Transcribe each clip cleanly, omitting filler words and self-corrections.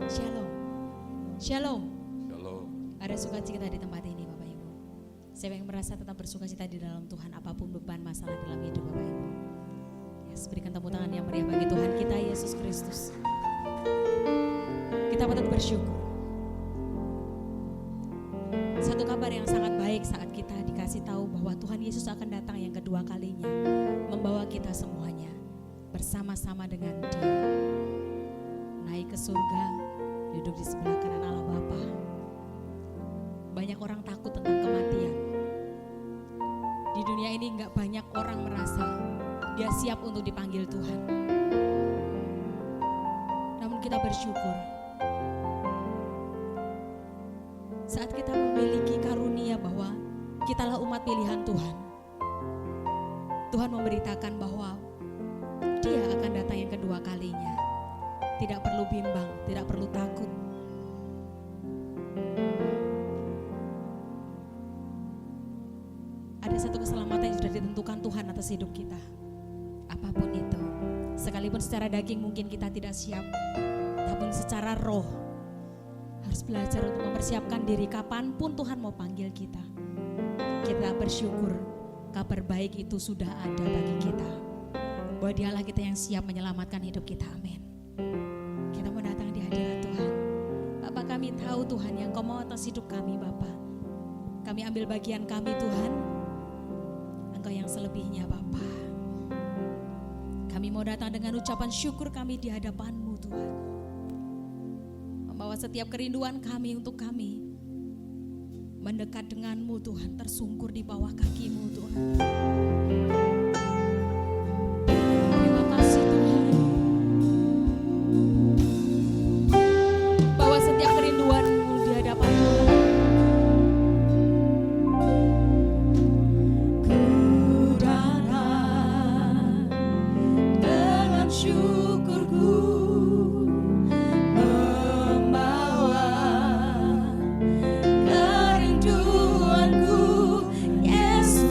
Shalom. Shalom. Shalom. Ada sukacita di tempat ini Bapak Ibu. Saya yang merasa tetap bersukacita di dalam Tuhan apapun beban masalah dalam hidup Bapak Ibu. Yes, berikan tepuk tangan yang meriah bagi Tuhan kita Yesus Kristus. Kita patut bersyukur. Satu kabar yang sangat baik saat kita dikasih tahu bahwa Tuhan Yesus akan datang yang kedua kalinya, membawa kita semuanya bersama-sama dengan Dia naik ke surga, duduk di sebelah kanan Allah Bapa. Banyak orang takut tentang kematian. Di dunia ini nggak banyak orang merasa dia siap untuk dipanggil Tuhan. Namun kita bersyukur saat kita memiliki karunia bahwa kitalah umat pilihan Tuhan. Tuhan memberitakan bahwa Dia akan datang yang kedua kalinya. Tidak perlu bimbang, tidak perlu takut. Ada satu keselamatan yang sudah ditentukan Tuhan atas hidup kita. Apapun itu, sekalipun secara daging mungkin kita tidak siap, tapi secara roh harus belajar untuk mempersiapkan diri kapanpun Tuhan mau panggil kita. Kita bersyukur kabar baik itu sudah ada bagi kita, bahwa Dialah kita yang siap menyelamatkan hidup kita. Amin. Kita mau datang di hadirat Tuhan. Bapak, kami tahu Tuhan yang Kau mau atas hidup kami Bapak. Kami ambil bagian kami Tuhan, Engkau yang selebihnya Bapak. Kami mau datang dengan ucapan syukur kami di hadapan-Mu Tuhan. Membawa setiap kerinduan kami untuk kami mendekat dengan-Mu Tuhan, tersungkur di bawah kaki-Mu Tuhan. Terima kasih Tuhan. Bawa setiap kerinduan-Mu di hadapan-Mu. Syukurku membawa kerinduanku Yesus.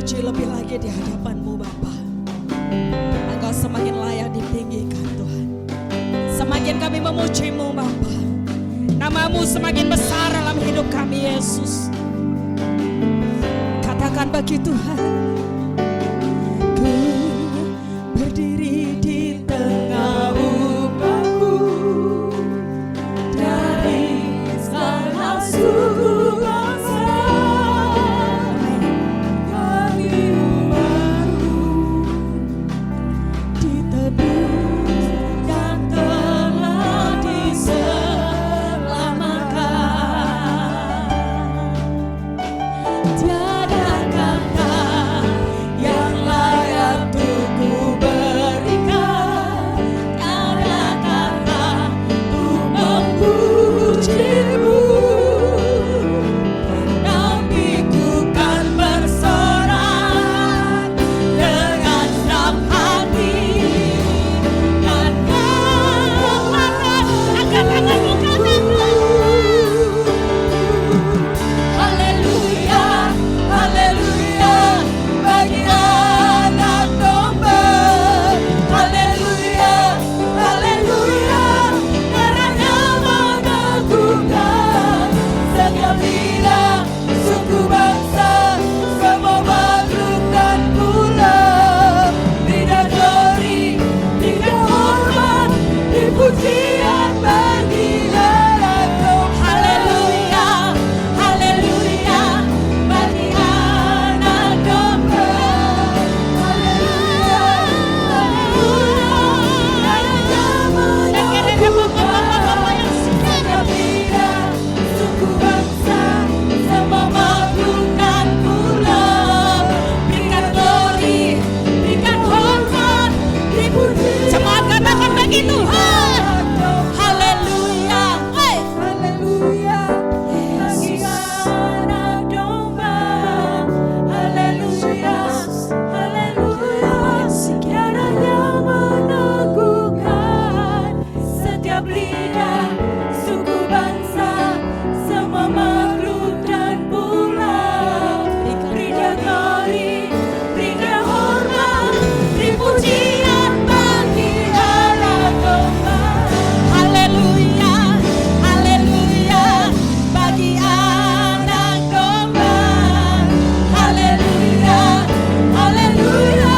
memuji lebih lagi di hadapan-Mu Bapa. Engkau semakin layak ditinggikan Tuhan. Semakin kami memuji-Mu Bapa, nama-Mu semakin besar dalam hidup kami Yesus. Katakan bagi Tuhan, ku berdiri di tengah umatmu dari segala suku bangsa. Kami baru ditebus dan telah diselamatkan. Tiada kata yang layak untuk ku berikan, tiada kata untuk memuji-Mu, tapi ku kan bersorak dengan senang hati dan angkat tanganmu katakan, haleluya, haleluya bagi anak domba, haleluya, haleluya karena menakutkan setiap lidah, suku bangsa, semua makhluk dan pulau. Berikan glory, berikan hormat, pujian bagi anak domba. Haleluya, haleluya bagi anak domba. Haleluya, haleluya setiap lidah, suku bangsa, semua makhluk dan pulau. Berikan glory, berikan hormat, dipuji. Semangat katakan bagi Tuhan. Haleluya, haleluya bagi anak domba. Haleluya, haleluya tiada yang menakutkan setiap lidah, suku bangsa, semua makhluk dan pulau. Berikan glory, berikan hormat, pujian bagi anak domba. Haleluya, haleluya bagi anak domba. Haleluya, haleluya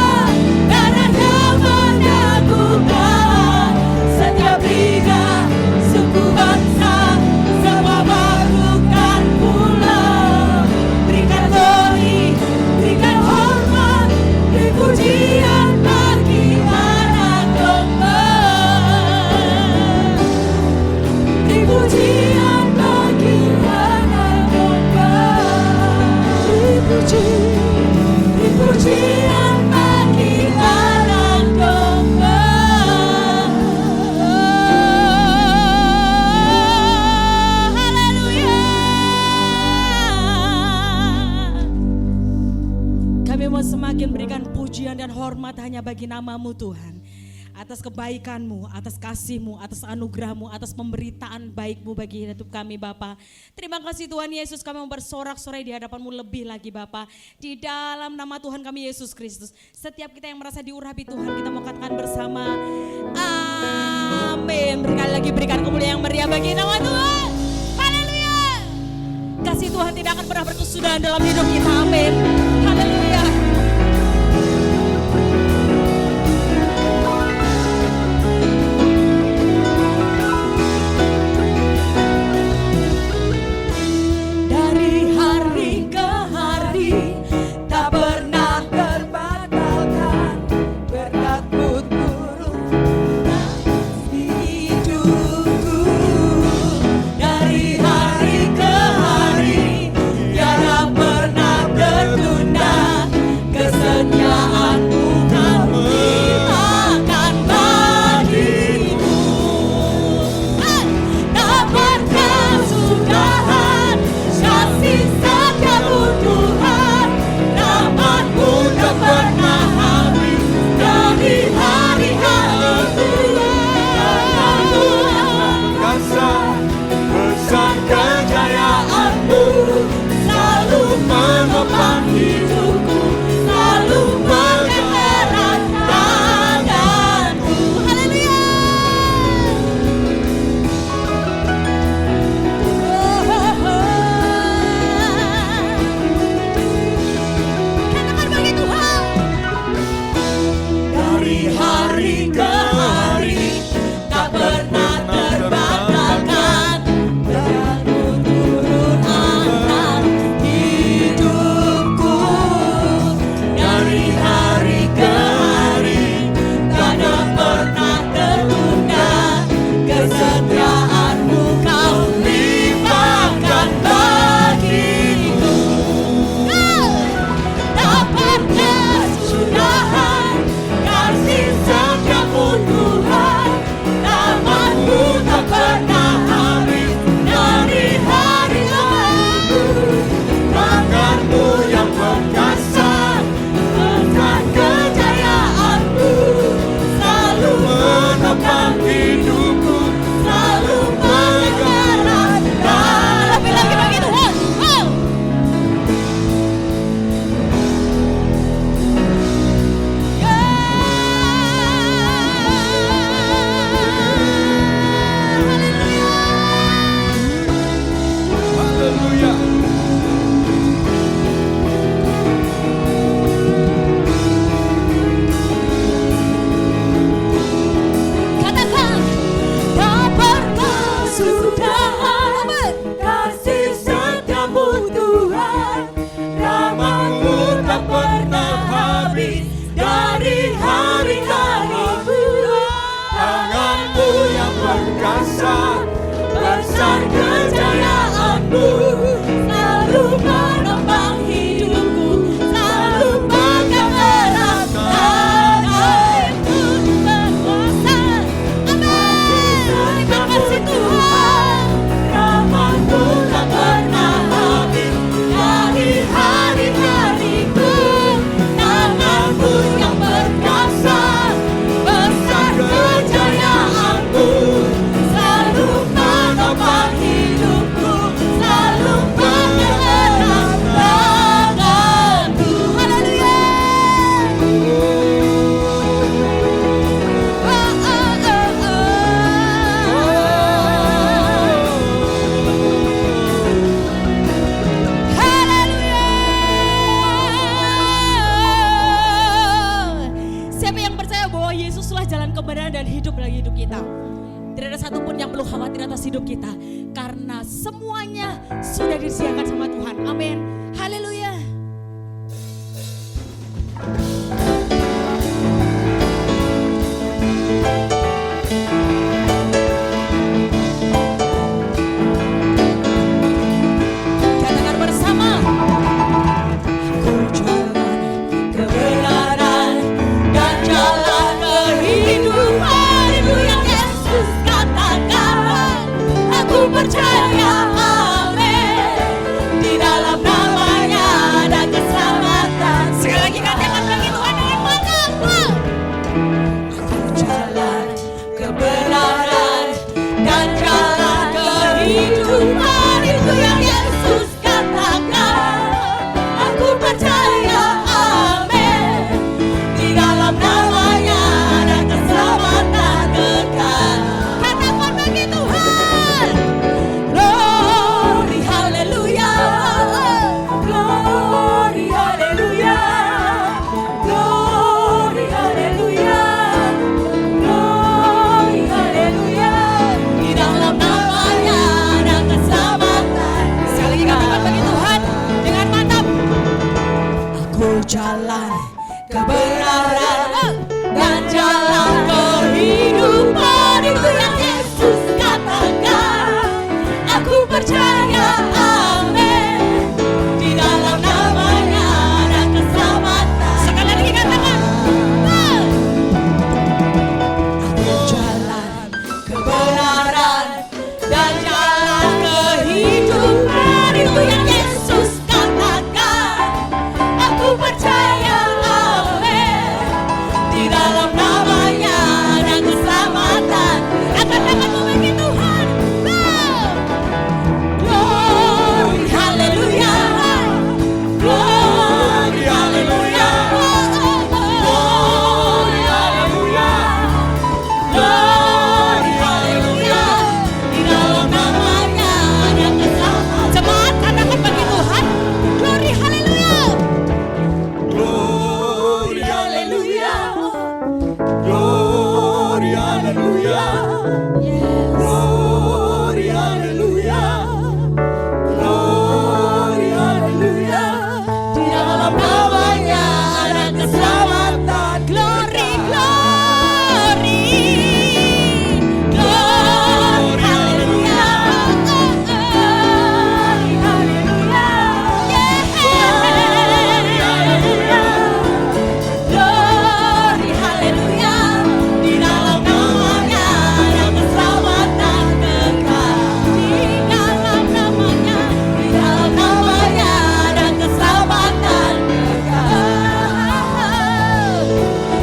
karena menakutkan setiap lidah, suku bangsa, semua makhluk dan pulau. Berikan glory, berikan hormat, pujian bagi anak domba. Pujian bagi anak domba. Pujian bagi anak domba. Haleluya. Kami mau semakin berikan pujian dan hormat hanya bagi nama-Mu Tuhan. Atas kebaikan-Mu, atas kasih-Mu, atas anugerah-Mu, atas pemberitaan baik-Mu bagi hidup kami Bapa. Terima kasih Tuhan Yesus, kami mau bersorak-sorai di hadapan-Mu lebih lagi Bapa. Di dalam nama Tuhan kami Yesus Kristus. Setiap kita yang merasa diurapi Tuhan, kita mau katakan bersama amin. Berkali lagi berikan kemuliaan yang meriah bagi nama Tuhan. Haleluya. Kasih Tuhan tidak akan pernah berkesudahan dalam hidup kita, amin. Haleluya. Dari hari ke hari tak pernah terbatalkan, berkat-Mu turun di hidupku. Dari hari ke hari tiada pernah tertunda. perkasa, besar kejayaanmu, selalu menopang hidupku, selalu pegang erat tanganmu berkuasa. Amin. Terima kasih Tuhan, rahmat-Mu tak pernah habis dari hari-hariku. Nama-Mu yang perkasa, besar kejayaanmu, selalu menopang hidupku, selalu pegang erat tanganku. Haleluya. Siapa yang percaya bahwa Yesuslah jalan kebenaran dan hidup bagi hidup kita? Tidak ada satupun yang perlu khawatir atas hidup kita, karena semuanya sudah disediakan sama Tuhan. Amin. Haleluya. Katakan bersama. Aku jalan kebenaran dan jalan kehidupan, itu yang Yesus katakan. Aku percaya, amin. Di dalam namanya ada keselamatan. Sekali lagi katakan bagi Tuhan dengan mantap. Aku jalan kebenaran dan jalan kehidupan, itu yang Yesus katakan. Aku percaya, amin. Di dalam namanya ada keselamatan kekal. Katakan bagi Tuhan. Glory, haleluya. Glory, haleluya. Glory, haleluya. Glory, haleluya. Di dalam namanya ada keselamatan. Sekali lagi katakan bagi Tuhan dengan mantap. Aku jalan kebenaran dan jalan kehidupan, itu yang Yesus katakan. Aku percaya, amin. Di dalam namanya ada keselamatan. Sekali lagi katakan. Aku jalan kebenaran dan jalan kehidupan, itu yang Yesus katakan. Aku percaya, amin. Di dalam namanya ada keselamatan. Angkat tanganmu bagi Tuhan. Glory, haleluya. Glory, haleluya. Glory, haleluya. Glory, haleluya. Di dalam namanya ada keselamatan. Jemaat, katakan bagi Tuhan. Glory, haleluya. Glory, haleluya. Glory, haleluya. Glory, haleluya. Glory, haleluya. Di dalam namanya ada keselamatan. Glory, glory. Glory, haleluya. Glory, haleluya. Glory, haleluya. Glory, haleluya. Di dalam namanya ada keselamatan kekal. Di dalam namanya ada keselamatan kekal.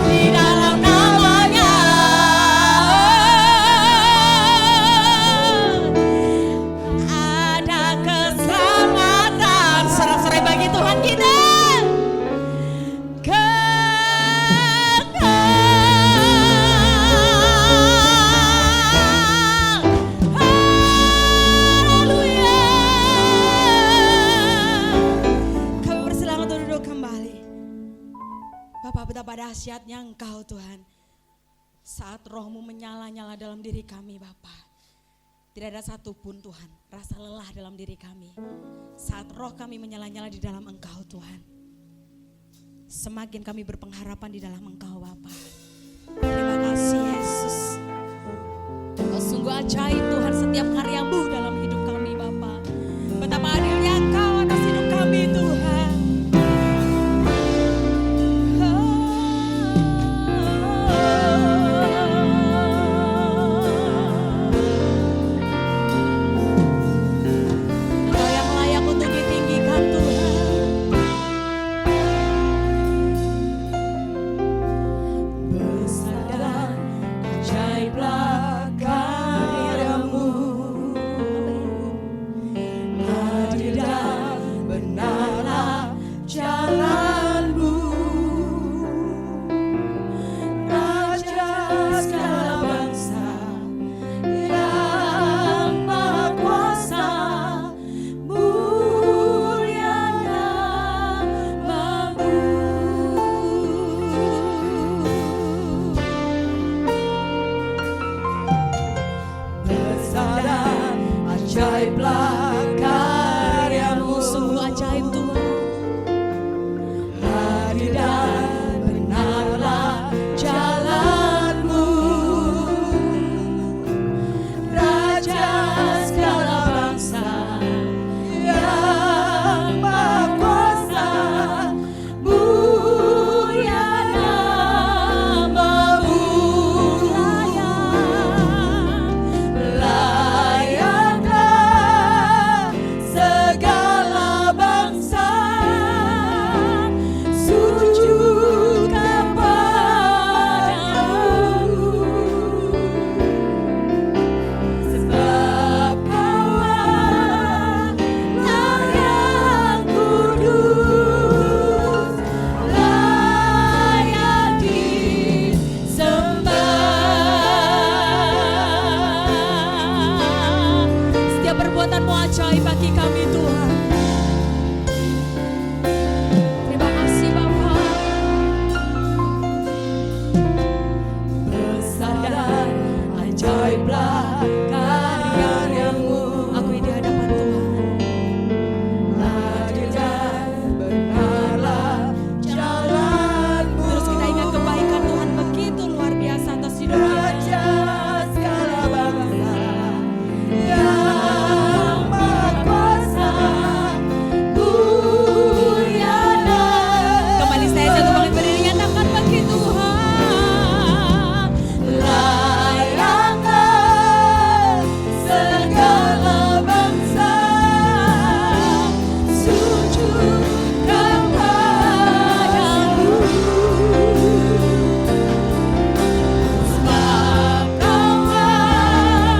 Di dalam namanya ada keselamatan. Sorak-sorai bagi Tuhan kita. Haleluya. Kami bersilakan untuk duduk kembali. Bapak, betapa dahsyatnya Engkau Tuhan. Saat roh-Mu menyala-nyala dalam diri kami Bapa, tidak ada satupun Tuhan rasa lelah dalam diri kami. Saat roh kami menyala-nyala di dalam Engkau Tuhan, semakin kami berpengharapan di dalam Engkau Bapa. Terima kasih Yesus. Engkau Sungguh ajaib Tuhan setiap karya-Mu dalam hidup kami Bapa. Betapa adilnya Engkau atas hidup kami Tuhan. Engkau yang layak untuk ditinggikan Tuhan. Besar dan ajaiblah karya-Mu, adil dan benarlah jalan-Mu, Raja segala bangsa yang Maha Kuasa, mulia nama-Mu. Besar dan ajaiblah karya-Mu, sungguh ajaib Tuhan. Adil dan benarlah jalan-Mu, Raja segala bangsa yang Maha Kuasa, mulia nama-Mu. Layaklah segala bangsa sujud kepadamu, sebab Kaulah yang kudus, layak disembah. Setiap perbuatan-Mu ajaib bagi kami Tuhan. Terima kasih Bapa. Besar dan ajaiblah karya-Mu. Akui di hadapan Tuhan. Adil dan benarlah jalan-Mu. Terus kita ingat kebaikan Tuhan begitu luar biasa atas hidup kita. Raja segala bangsa yang Maha Kuasa, mulia nama. Kembali saya satu bangkit berdiri, nyatakan bagi Tuhan. Layaklah segala bangsa sujud kepadamu, sebab Kaulah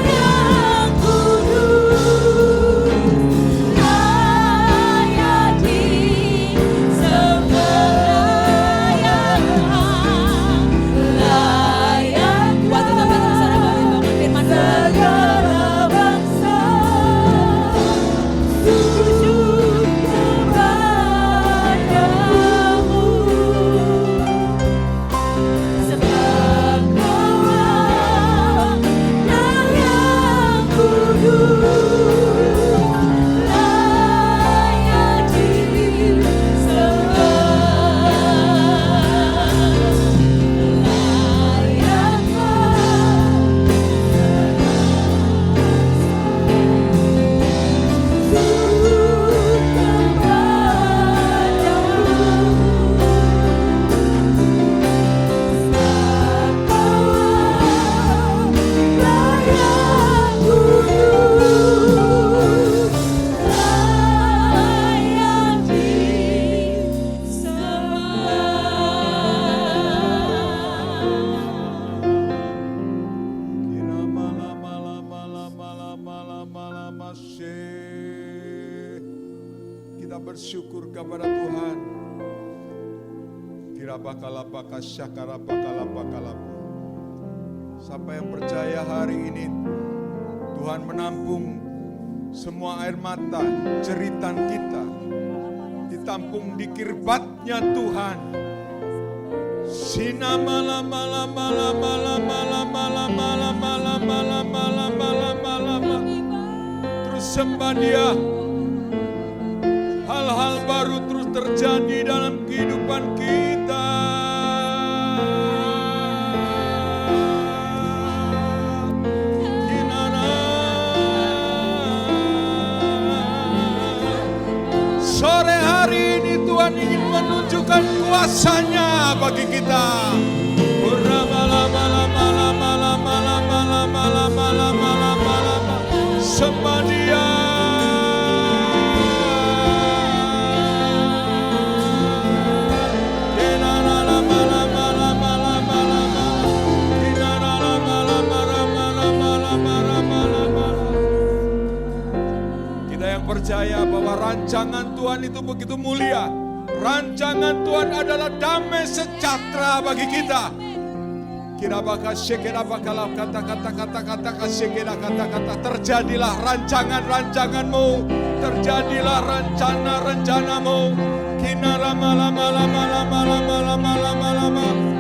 yang kudus, layak disembah. Layak waktu tambah bersama bangun firman segala bangsa sujud kepadamu, sebab Kaulah yang kudus, layak Kita bersyukur kepada Tuhan. Kirabakalapaka syakarabakalapa. Siapa yang percaya hari ini Tuhan menampung semua air mata, jeritan kita ditampung di kirbatnya Tuhan. Sina malam malam malam malam malam malam malam malam malam malam malam malam. Terus sembah Dia. Hal-hal baru terus terjadi dalam kehidupan kita. tunjukkan kuasa-Nya bagi kita. Sembah Dia. Kita yang percaya bahwa rancangan Tuhan itu begitu mulia. Rancangan Tuhan adalah damai sejahtera bagi kita. Terjadilah rancangan-rancanganmu, terjadilah rencana-rencanamu.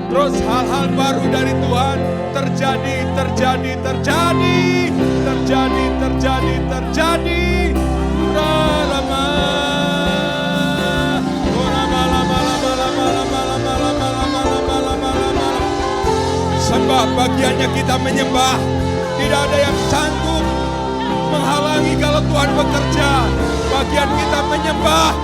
Terus hal-hal baru dari Tuhan terjadi. Sembah, bagiannya kita menyembah. Tidak ada yang sanggup menghalangi kalau Tuhan bekerja. Bagian kita menyembah.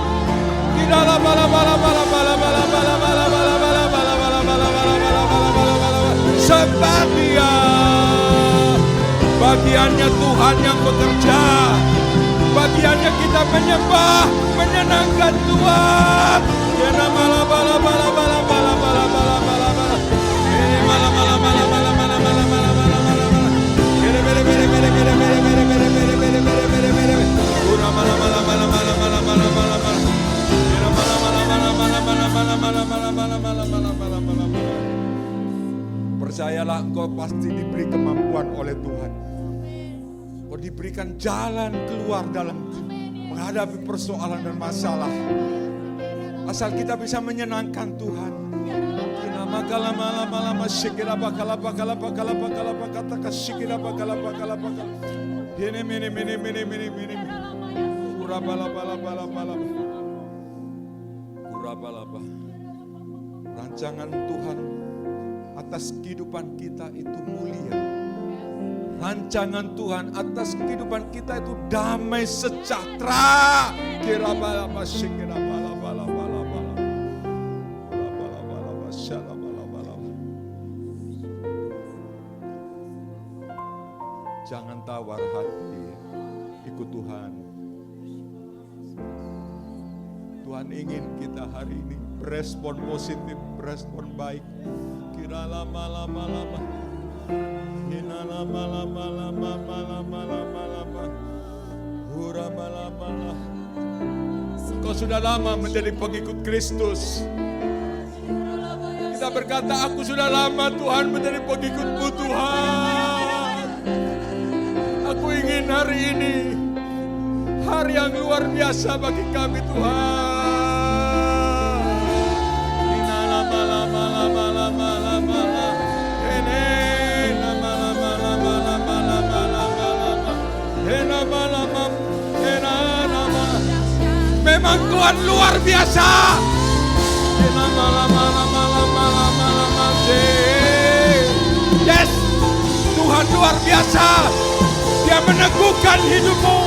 Sembah Dia. Bagiannya Tuhan yang bekerja. Bagiannya kita menyembah, menyenangkan Tuhan. Percayalah, engkau pasti diberi kemampuan oleh Tuhan. Engkau diberikan jalan keluar dalam menghadapi persoalan dan masalah. Asal kita bisa menyenangkan Tuhan. Rancangan Tuhan atas kehidupan kita itu mulia. Rancangan Tuhan atas kehidupan kita itu damai sejahtera. Jangan tawar hati, ikut Tuhan. Tuhan ingin kita hari ini berespon positif, berespon baik. Kira lama-lama. Hina lama-lama. Hura lama-lama. Kau sudah lama menjadi pengikut Kristus. Kita berkata, aku sudah lama Tuhan menjadi pengikut-Mu Tuhan. Aku ingin hari ini hari yang luar biasa bagi kami Tuhan. Memang Tuhan luar biasa. Yes, Tuhan luar biasa. Dia meneguhkan hidupmu.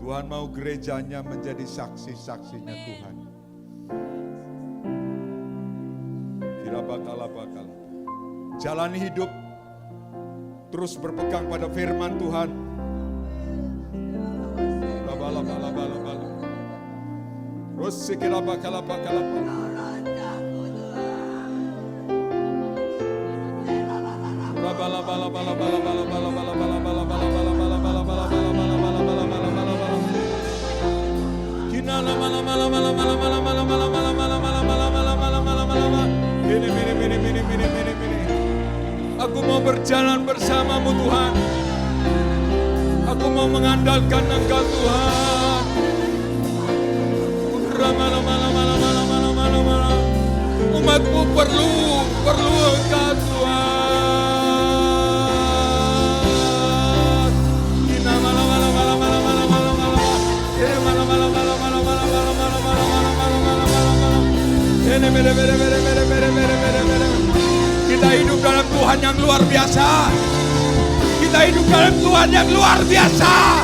Tuhan mau gerejanya menjadi saksi-saksinya Tuhan. Kira bakal. Jalani hidup terus berpegang pada firman Tuhan. Terus kira bakal. Aku mau berjalan bersamamu Tuhan. Aku mau mengandalkan Engkau Tuhan. Umatmu perlu Engkau Tuhan. Kita hidup dalam Tuhan yang luar biasa. Kita hidup dalam Tuhan yang luar biasa.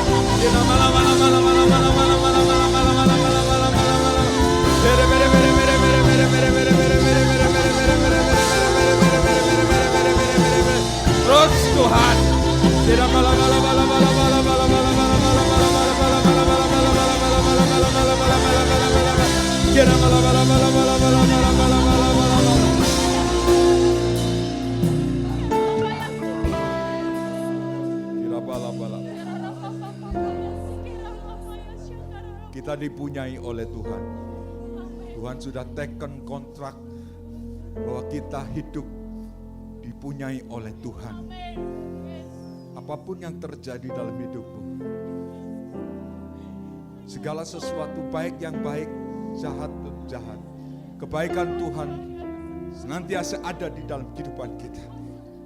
Terus Tuhan. Kita dipunyai oleh Tuhan. Tuhan sudah teken kontrak bahwa kita hidup dipunyai oleh Tuhan. Apapun yang terjadi dalam hidupmu, segala sesuatu baik yang baik, jahat yang jahat, kebaikan Tuhan senantiasa ada di dalam kehidupan kita.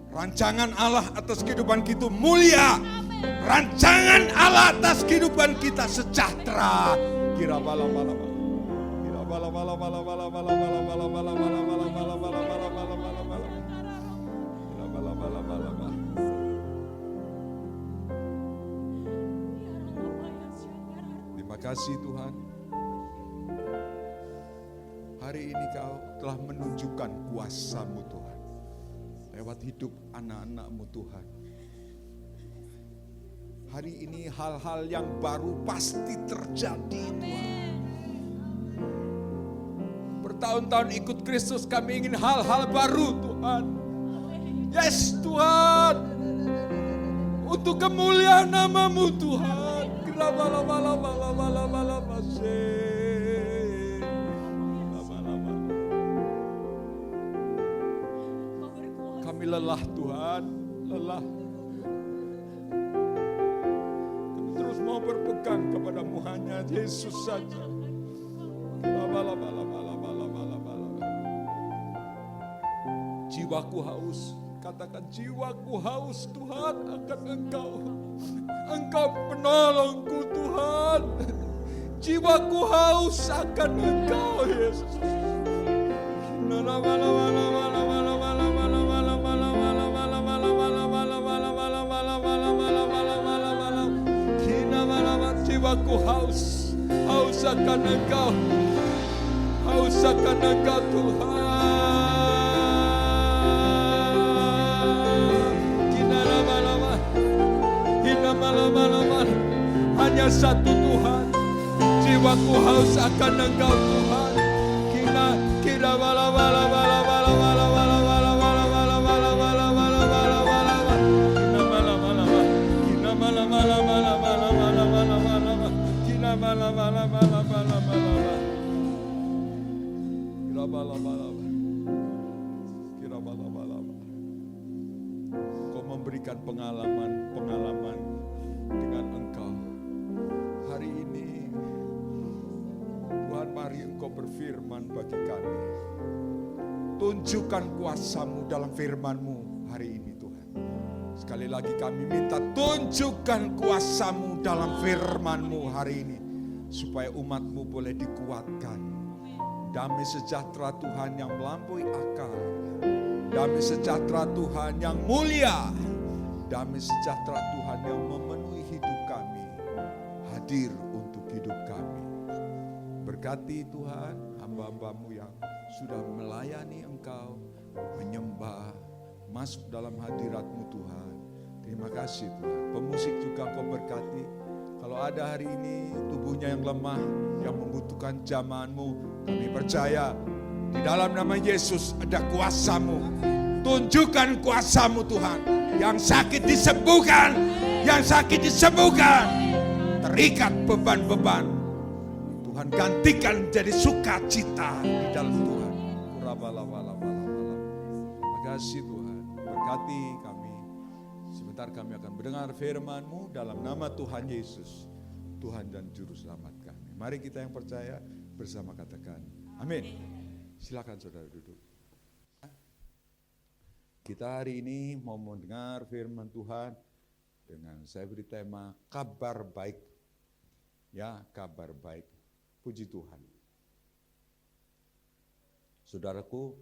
Rancangan Allah atas kehidupan kita mulia. Rancangan Allah atas kehidupan kita sejahtera. Kira bala bala bala. Kira bala bala bala bala bala bala bala bala bala bala bala bala bala bala bala bala. Kira bala bala bala bala. Terima kasih Tuhan. Hari ini Kau telah menunjukkan kuasa-Mu Tuhan. Lewat hidup anak-anak-Mu Tuhan. Hari ini hal-hal yang baru pasti terjadi Tuhan. Bertahun-tahun ikut Kristus kami ingin hal-hal baru Tuhan. Yes Tuhan. Untuk kemuliaan nama-Mu Tuhan. Kami lelah Tuhan, lelah. Kami terus mau berpegang kepada-Mu hanya Yesus saja. Jiwaku haus, katakan jiwaku haus Tuhan akan Engkau. Engkau penolongku Tuhan. Jiwaku haus akan Engkau Yesus. Jiwaku haus, haus akan Engkau, haus akan Engkau Tuhan. Hanya satu Tuhan. Jiwaku haus akan Engkau Tuhan. Kira bala bala bala bala bala bala bala bala bala bala bala bala bala bala bala. Kina bala bala bala bala bala bala bala. Kina bala bala bala bala bala. Kira bala bala. Kira bala bala. Kau memberikan pengalaman dengan Engkau. Hari ini Tuhan, mari Engkau berfirman bagi kami. Tunjukkan kuasa-Mu dalam firman-Mu hari ini Tuhan. Sekali lagi kami minta tunjukkan kuasa-Mu dalam firman-Mu hari ini. Supaya umat-Mu boleh dikuatkan. Damai sejahtera Tuhan yang melampaui akal. Damai sejahtera Tuhan yang mulia. Damai sejahtera Tuhan yang memenuhi hidup kami. Hadir untuk hidup kami. Berkati Tuhan hamba-hamba-Mu yang sudah melayani Engkau, menyembah, masuk dalam hadirat-Mu Tuhan. Terima kasih Tuhan. Pemusik juga Kau berkati. Kalau ada hari ini tubuhnya yang lemah, yang membutuhkan jamahan-Mu, kami percaya di dalam nama Yesus ada kuasa-Mu. Tunjukkan kuasa-Mu Tuhan. Yang sakit disembuhkan, yang sakit disembuhkan. Terikat beban-beban. Tuhan gantikan jadi sukacita di dalam Tuhan. Terima kasih Tuhan. Berkati kami. Sebentar kami akan mendengar firman-Mu dalam nama Tuhan Yesus. Tuhan dan Juru Selamat kami. Mari kita yang percaya bersama katakan amin. Silakan saudara duduk. Kita hari ini mau mendengar firman Tuhan dengan saya beri tema kabar baik. Ya, kabar baik. Puji Tuhan. Saudaraku,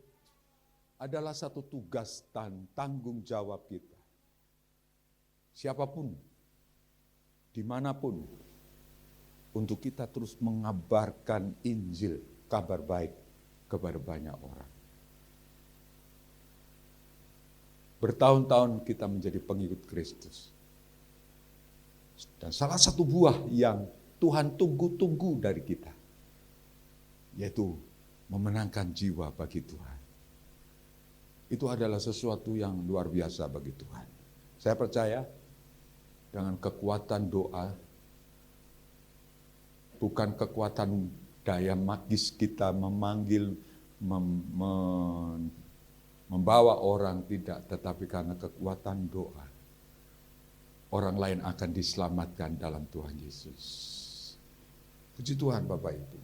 adalah satu tugas dan tanggung jawab kita. Siapapun, dimanapun, untuk kita terus mengabarkan Injil, kabar baik kepada banyak orang. Bertahun-tahun kita menjadi pengikut Kristus. Dan salah satu buah yang Tuhan tunggu-tunggu dari kita, yaitu memenangkan jiwa bagi Tuhan. Itu adalah sesuatu yang luar biasa bagi Tuhan. Saya percaya dengan kekuatan doa, bukan kekuatan daya magis kita memanggil, membawa orang, tidak, tetapi karena kekuatan doa, orang lain akan diselamatkan dalam Tuhan Yesus. Puji Tuhan Bapak Ibu.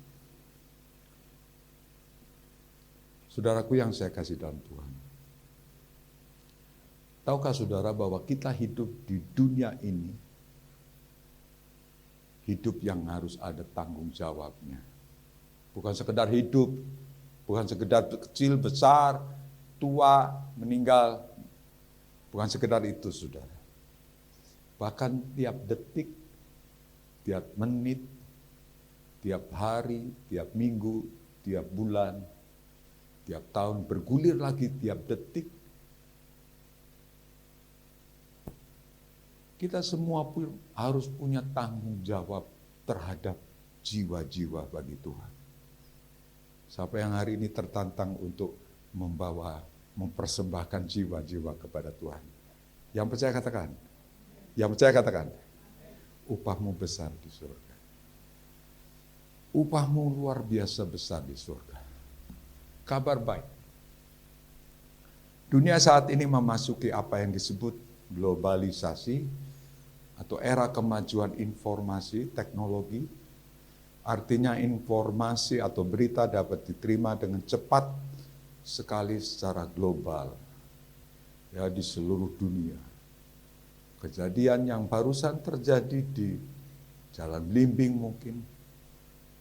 Saudaraku yang saya kasih dalam Tuhan. Tahukah saudara bahwa kita hidup di dunia ini, hidup yang harus ada tanggung jawabnya. Bukan sekedar hidup, bukan sekedar kecil, besar, tua, meninggal. Bukan sekedar itu saudara. Bahkan tiap detik, tiap menit, tiap hari, tiap minggu, tiap bulan, tiap tahun, bergulir lagi tiap detik. Kita semua pun harus punya tanggung jawab terhadap jiwa-jiwa bagi Tuhan. Siapa yang hari ini tertantang untuk mempersembahkan jiwa-jiwa kepada Tuhan? Yang percaya katakan. Yang percaya katakan. Upahmu besar di surga. Upahmu luar biasa besar di surga. Kabar baik. Dunia saat ini memasuki apa yang disebut globalisasi, atau era kemajuan informasi, teknologi. Artinya informasi atau berita dapat diterima dengan cepat sekali secara global, ya, di seluruh dunia. Kejadian yang barusan terjadi di Jalan Belimbing mungkin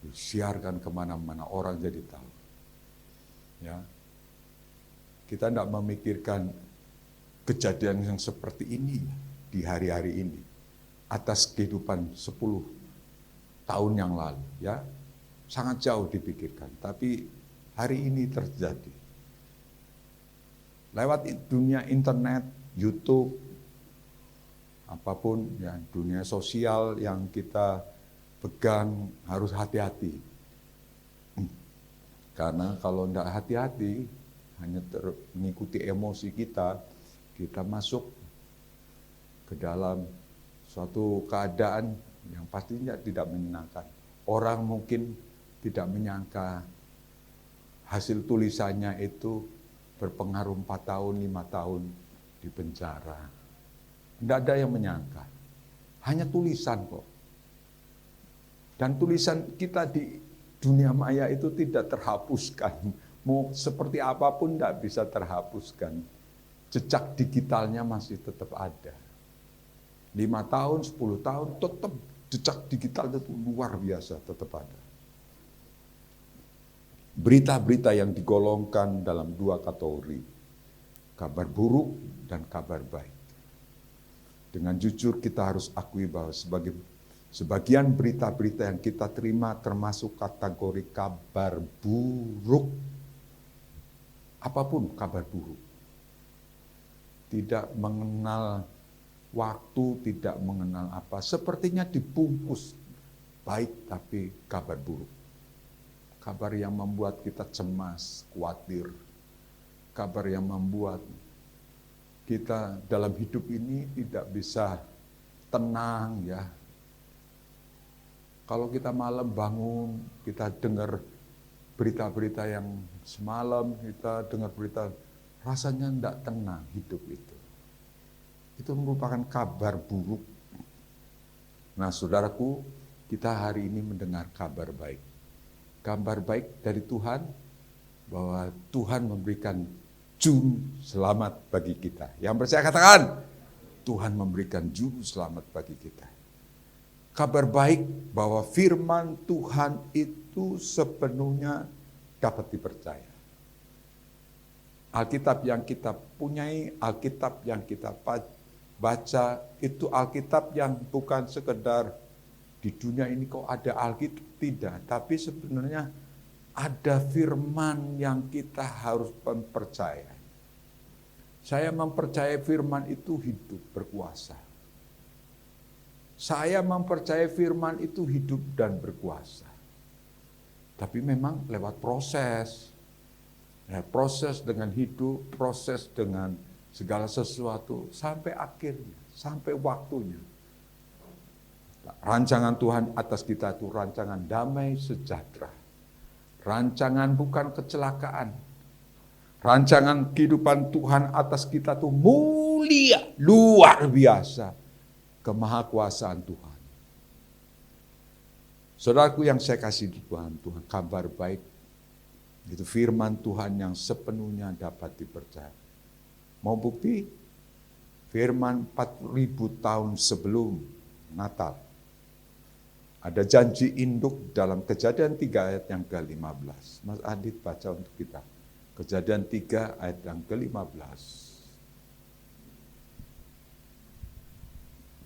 disiarkan kemana-mana, orang jadi tahu. Ya, kita tidak memikirkan kejadian yang seperti ini di hari-hari ini atas kehidupan 10 tahun yang lalu, ya, sangat jauh dipikirkan, tapi hari ini terjadi. Lewat dunia internet, YouTube, apapun, ya, dunia sosial yang kita pegang harus hati-hati. Karena kalau tidak hati-hati, hanya mengikuti emosi kita masuk ke dalam suatu keadaan yang pastinya tidak menyenangkan. Orang mungkin tidak menyangka hasil tulisannya itu berpengaruh 4 tahun, 5 tahun di penjara. Tidak ada yang menyangka. Hanya tulisan kok. Dan tulisan kita di dunia maya itu tidak terhapuskan. Mau seperti apapun tidak bisa terhapuskan. Jejak digitalnya masih tetap ada. 5 tahun, 10 tahun, tetap jejak digital itu luar biasa, tetap ada. Berita-berita yang digolongkan dalam 2 kategori, kabar buruk dan kabar baik. Dengan jujur kita harus akui bahwa sebagian berita-berita yang kita terima termasuk kategori kabar buruk. Apapun kabar buruk. Tidak mengenal waktu, tidak mengenal apa. Sepertinya dibungkus baik tapi kabar buruk. Kabar yang membuat kita cemas, khawatir. Kabar yang membuat kita dalam hidup ini tidak bisa tenang, ya. Kalau kita malam bangun, kita dengar berita-berita yang semalam, kita dengar berita, rasanya tidak tenang hidup itu. Itu merupakan kabar buruk. Nah, saudaraku, kita hari ini mendengar kabar baik. Kabar baik dari Tuhan, bahwa Tuhan memberikan juru selamat bagi kita. Yang percaya katakan, Tuhan memberikan juru selamat bagi kita. Kabar baik bahwa firman Tuhan itu sepenuhnya dapat dipercaya. Alkitab yang kita punyai, Alkitab yang kita baca, itu Alkitab yang bukan sekedar di dunia ini kok ada Alkitab, tidak. Tapi sebenarnya ada firman yang kita harus percaya. Saya mempercayai firman itu hidup berkuasa. Saya mempercayai firman itu hidup dan berkuasa. Tapi memang lewat proses. Ya, proses dengan hidup, proses dengan segala sesuatu sampai akhirnya, sampai waktunya. Rancangan Tuhan atas kita itu rancangan damai sejahtera. Rancangan bukan kecelakaan. Rancangan kehidupan Tuhan atas kita itu mulia, luar biasa. Kemahakuasaan Tuhan. Saudaraku yang saya kasih di Tuhan, kabar baik. Itu firman Tuhan yang sepenuhnya dapat dipercaya. Mau bukti? Firman 4.000 tahun sebelum Natal. Ada janji induk dalam Kejadian 3 ayat yang ke-15. Mas Adit baca untuk kita. Kejadian 3 ayat yang ke-15.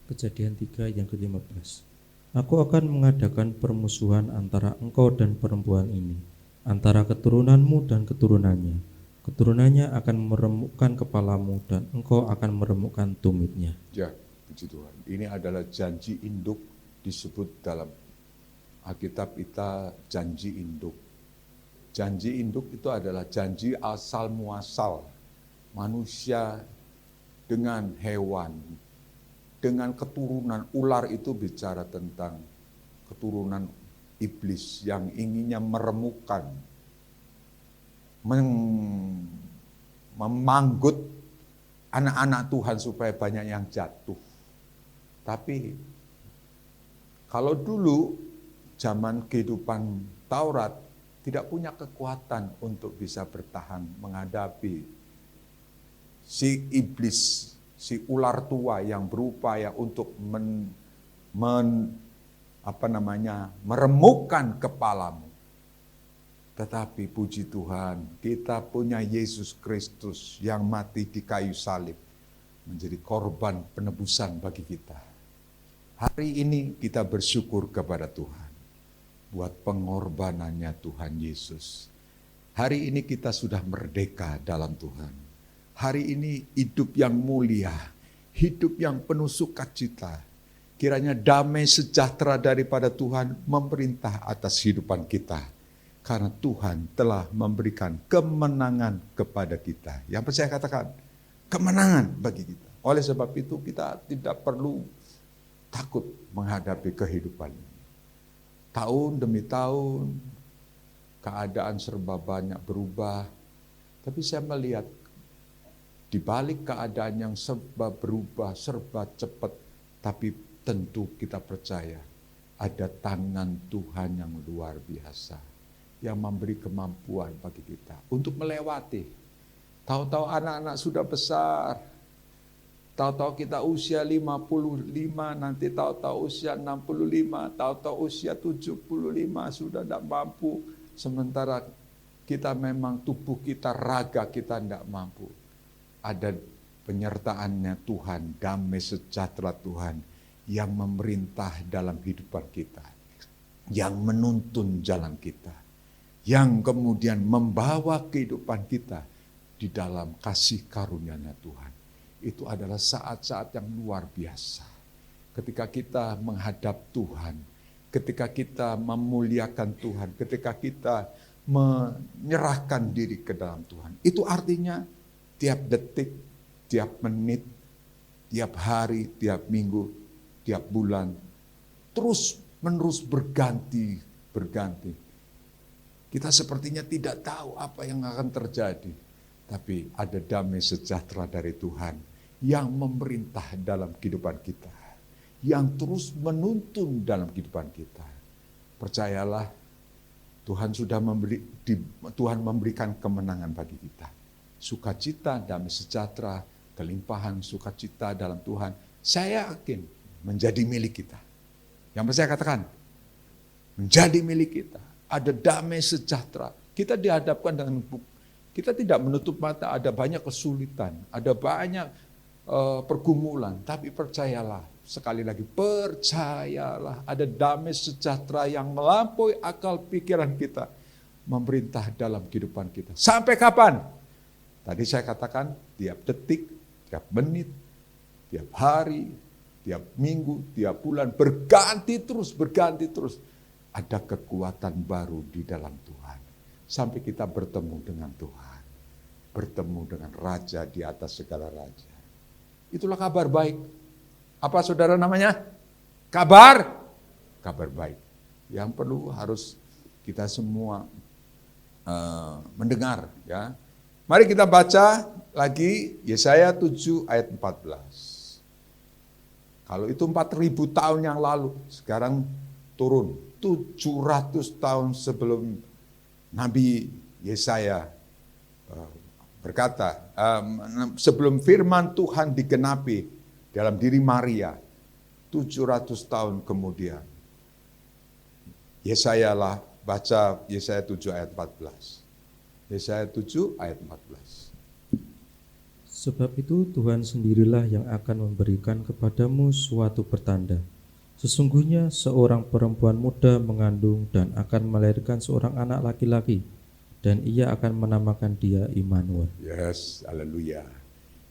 Kejadian 3 yang ke-15. Aku akan mengadakan permusuhan antara engkau dan perempuan ini, antara keturunanmu dan keturunannya. Keturunannya akan meremukkan kepalamu dan engkau akan meremukkan tumitnya. Ya, puji Tuhan. Ini adalah janji induk, disebut dalam Alkitab kita janji induk. Janji induk itu adalah janji asal muasal manusia dengan hewan. Dengan keturunan ular itu bicara tentang keturunan iblis yang inginnya meremukkan, memanggut anak-anak Tuhan supaya banyak yang jatuh. Tapi kalau dulu zaman kehidupan Taurat tidak punya kekuatan untuk bisa bertahan menghadapi si iblis, si ular tua yang berupaya untuk meremukkan kepalamu. Tetapi puji Tuhan, kita punya Yesus Kristus yang mati di kayu salib, menjadi korban penebusan bagi kita. Hari ini kita bersyukur kepada Tuhan buat pengorbanannya Tuhan Yesus. Hari ini kita sudah merdeka dalam Tuhan. Hari ini hidup yang mulia, hidup yang penuh sukacita. Kiranya damai sejahtera daripada Tuhan memerintah atas kehidupan kita. Karena Tuhan telah memberikan kemenangan kepada kita. Yang percaya katakan, kemenangan bagi kita. Oleh sebab itu kita tidak perlu takut menghadapi kehidupan ini. Tahun demi tahun, keadaan serba banyak berubah. Tapi saya melihat, di balik keadaan yang serba berubah, serba cepat, tapi tentu kita percaya ada tangan Tuhan yang luar biasa yang memberi kemampuan bagi kita untuk melewati. Tahu-tahu anak-anak sudah besar, tahu-tahu kita usia 55, nanti tahu-tahu usia 65, tahu-tahu usia 75 sudah tidak mampu, sementara kita memang tubuh kita, raga kita tidak mampu. Ada penyertaannya Tuhan, damai sejahtera Tuhan yang memerintah dalam kehidupan kita, yang menuntun jalan kita, yang kemudian membawa kehidupan kita di dalam kasih karunia-Nya Tuhan. Itu adalah saat-saat yang luar biasa. Ketika kita menghadap Tuhan, ketika kita memuliakan Tuhan, ketika kita menyerahkan diri ke dalam Tuhan. Itu artinya tiap detik, tiap menit, tiap hari, tiap minggu, tiap bulan, terus menerus berganti. Kita sepertinya tidak tahu apa yang akan terjadi. Tapi ada damai sejahtera dari Tuhan yang memerintah dalam kehidupan kita. Yang terus menuntun dalam kehidupan kita. Percayalah, Tuhan memberikan kemenangan bagi kita. Sukacita, damai sejahtera, kelimpahan sukacita dalam Tuhan, saya yakin menjadi milik kita. Yang percaya katakan, menjadi milik kita. Ada damai sejahtera. Kita dihadapkan dengan Kita tidak menutup mata, ada banyak kesulitan, ada banyak pergumulan, tapi percayalah, sekali lagi percayalah, ada damai sejahtera yang melampaui akal pikiran kita, memerintah dalam kehidupan kita. Sampai kapan? Tadi saya katakan tiap detik, tiap menit, tiap hari, tiap minggu, tiap bulan, berganti terus. Ada kekuatan baru di dalam Tuhan. Sampai kita bertemu dengan Tuhan. Bertemu dengan Raja di atas segala raja. Itulah kabar baik. Apa saudara namanya? Kabar baik. Yang perlu harus kita semua mendengar, ya. Mari kita baca lagi Yesaya 7 ayat 14. Kalau itu 4.000 tahun yang lalu, sekarang turun 700 tahun sebelum Nabi Yesaya berkata, sebelum firman Tuhan digenapi dalam diri Maria, 700 tahun kemudian. Yesaya lah, baca Yesaya 7 ayat 14. Yesaya 7 ayat 14. Sebab itu Tuhan sendirilah yang akan memberikan kepadamu suatu pertanda. Sesungguhnya seorang perempuan muda mengandung dan akan melahirkan seorang anak laki-laki, dan ia akan menamakan dia Immanuel. Yes, haleluya.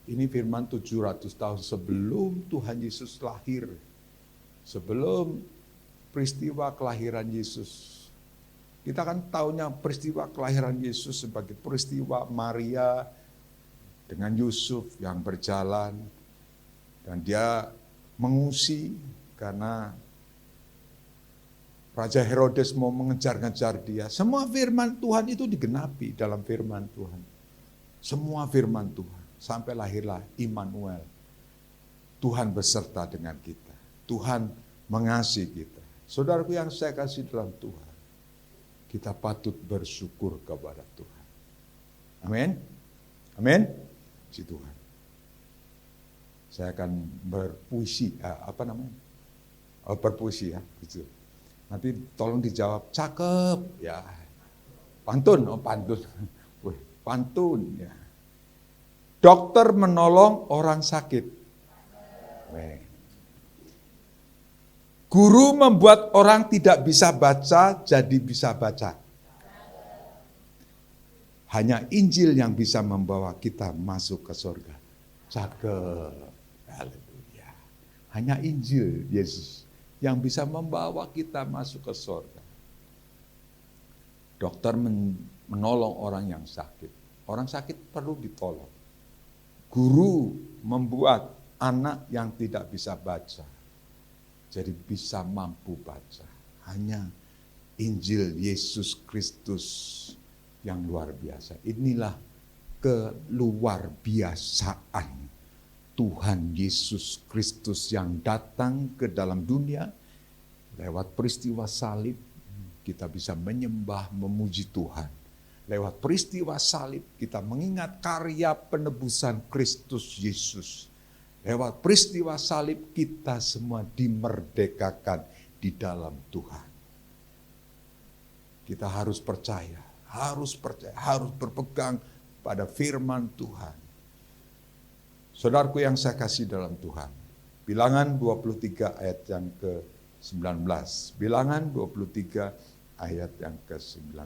Ini firman 700 tahun sebelum Tuhan Yesus lahir. Sebelum peristiwa kelahiran Yesus. Kita kan tahunya peristiwa kelahiran Yesus sebagai peristiwa Maria dengan Yusuf yang berjalan. Dan dia mengungsi karena Raja Herodes mau mengejar-ngejar dia. Semua firman Tuhan itu digenapi dalam firman Tuhan. Semua firman Tuhan. Sampai lahirlah Immanuel. Tuhan beserta dengan kita. Tuhan mengasihi kita. Saudaraku yang saya kasih dalam Tuhan. Kita patut bersyukur kepada Tuhan. Amin. Amin. Puji Tuhan. Saya akan berpuisi, berpuisi ya. Gitu. Nanti tolong dijawab, cakep ya. Pantun, pantun. Pantun ya. Dokter menolong orang sakit. Guru membuat orang tidak bisa baca jadi bisa baca. Hanya Injil yang bisa membawa kita masuk ke surga. Cakep. Haleluya. Hanya Injil Yesus yang bisa membawa kita masuk ke surga. Dokter menolong orang yang sakit. Orang sakit perlu ditolong. Guru membuat anak yang tidak bisa baca jadi bisa mampu baca. Hanya Injil Yesus Kristus yang luar biasa. Inilah keluar biasaan Tuhan Yesus Kristus yang datang ke dalam dunia. Lewat peristiwa salib kita bisa menyembah, memuji Tuhan. Lewat peristiwa salib kita mengingat karya penebusan Kristus Yesus. Lewat peristiwa salib kita semua dimerdekakan di dalam Tuhan. Kita harus percaya, harus berpegang pada firman Tuhan. Saudaraku yang saya kasih dalam Tuhan. Bilangan 23 ayat yang ke-19. Bilangan 23 ayat yang ke-19.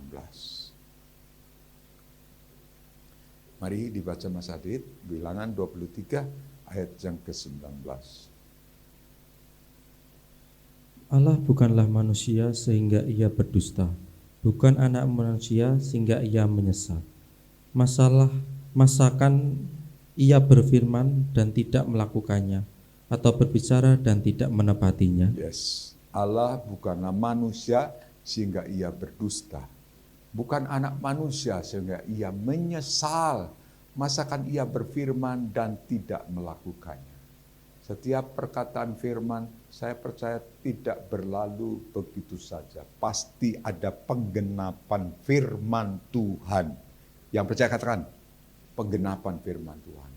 Mari dibaca Mas Adit, Bilangan 23 ayat yang ke-19. Allah bukanlah manusia sehingga ia berdusta, bukan anak manusia sehingga ia menyesal. Masakan ia berfirman dan tidak melakukannya, atau berbicara dan tidak menepatinya? Yes, Allah bukanlah manusia sehingga ia berdusta, bukan anak manusia sehingga ia menyesal. Masakan ia berfirman dan tidak melakukannya. Setiap perkataan firman, saya percaya tidak berlalu begitu saja. Pasti ada penggenapan firman Tuhan. Yang percaya katakan, penggenapan firman Tuhan.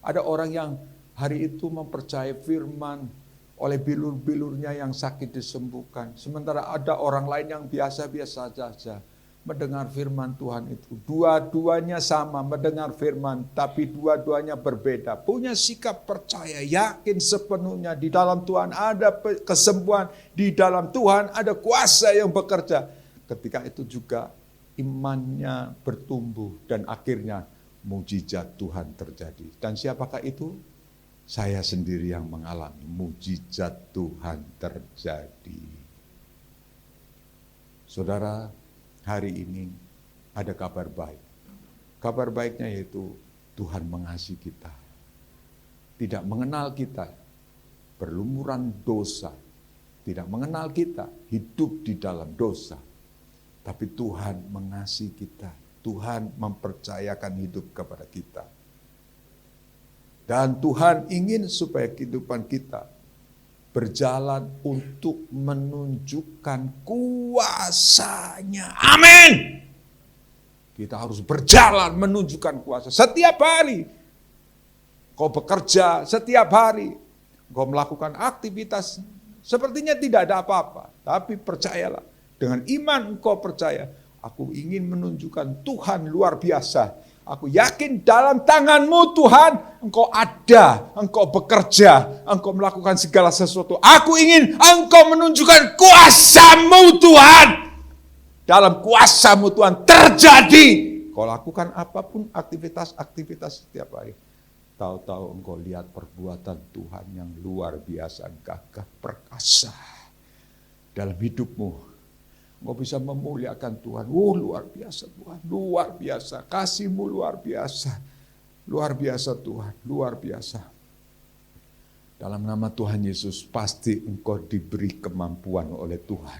Ada orang yang hari itu mempercayai firman, oleh bilur-bilurnya yang sakit disembuhkan. Sementara ada orang lain yang biasa-biasa saja. mendengar firman Tuhan itu. Dua-duanya sama mendengar firman, tapi dua-duanya berbeda. Punya sikap percaya, yakin sepenuhnya di dalam Tuhan ada kesembuhan, di dalam Tuhan ada kuasa yang bekerja. Ketika itu juga imannya bertumbuh dan akhirnya mujizat Tuhan terjadi. Dan siapakah itu? Saya sendiri yang mengalami mujizat Tuhan terjadi. Saudara, hari ini ada kabar baik. Kabar baiknya yaitu Tuhan mengasihi kita. Tidak mengenal kita berlumuran dosa. Tidak mengenal kita hidup di dalam dosa. Tapi Tuhan mengasihi kita. Tuhan mempercayakan hidup kepada kita. Dan Tuhan ingin supaya kehidupan kita berjalan untuk menunjukkan kuasa-Nya. Amin. Kita harus berjalan menunjukkan kuasa. Setiap hari kau bekerja, setiap hari kau melakukan aktivitas, sepertinya tidak ada apa-apa. Tapi percayalah, dengan iman engkau percaya, aku ingin menunjukkan Tuhan luar biasa. Aku yakin dalam tangan-Mu Tuhan, Engkau ada, Engkau bekerja, Engkau melakukan segala sesuatu. Aku ingin Engkau menunjukkan kuasa-Mu Tuhan. Dalam kuasa-Mu Tuhan terjadi. Kau lakukan apapun aktivitas setiap hari. Tahu-tahu Engkau lihat perbuatan Tuhan yang luar biasa, gagah perkasa. Dalam hidupmu. Engkau bisa memuliakan Tuhan. Luar biasa Tuhan, luar biasa. Kasih-Mu luar biasa. Luar biasa Tuhan, luar biasa. Dalam nama Tuhan Yesus, pasti engkau diberi kemampuan oleh Tuhan.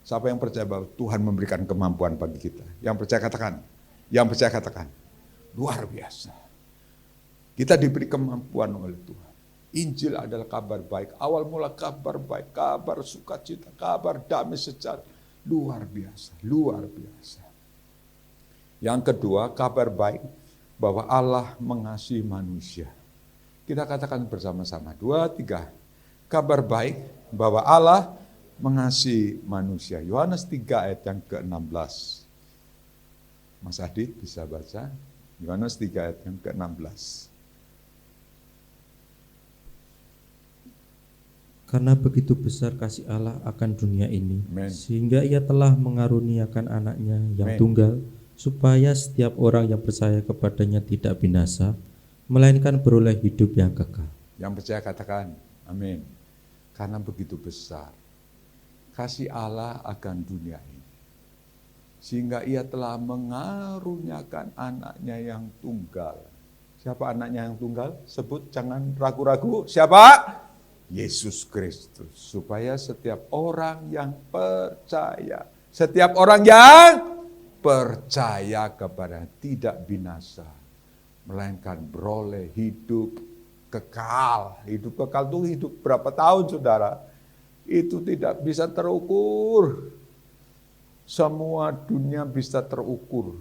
Siapa yang percaya bahwa Tuhan memberikan kemampuan bagi kita? Yang percaya katakan. Yang percaya katakan. Luar biasa. Kita diberi kemampuan oleh Tuhan. Injil adalah kabar baik. Awal mula kabar baik, kabar sukacita, kabar damai sejahtera. Luar biasa, luar biasa. Yang kedua, kabar baik bahwa Allah mengasihi manusia. Kita katakan bersama-sama, 2, 3. Kabar baik bahwa Allah mengasihi manusia. Yohanes 3 ayat yang ke-16. Mas Adit bisa baca? Yohanes 3 ayat yang ke-16. Karena begitu besar kasih Allah akan dunia ini, Amen. sehingga Ia telah mengaruniakan anaknya yang Amen. tunggal, supaya setiap orang yang percaya kepadanya tidak binasa, melainkan beroleh hidup yang kekal. Yang percaya katakan, amin. Karena begitu besar kasih Allah akan dunia ini, sehingga Ia telah mengaruniakan anaknya yang tunggal. Siapa anaknya yang tunggal? Sebut, jangan ragu-ragu. Siapa? Yesus Kristus. Supaya setiap orang yang percaya, setiap orang yang percaya kepada tidak binasa, melainkan beroleh hidup kekal. Hidup kekal itu hidup berapa tahun, saudara? Itu tidak bisa terukur. Semua dunia bisa terukur.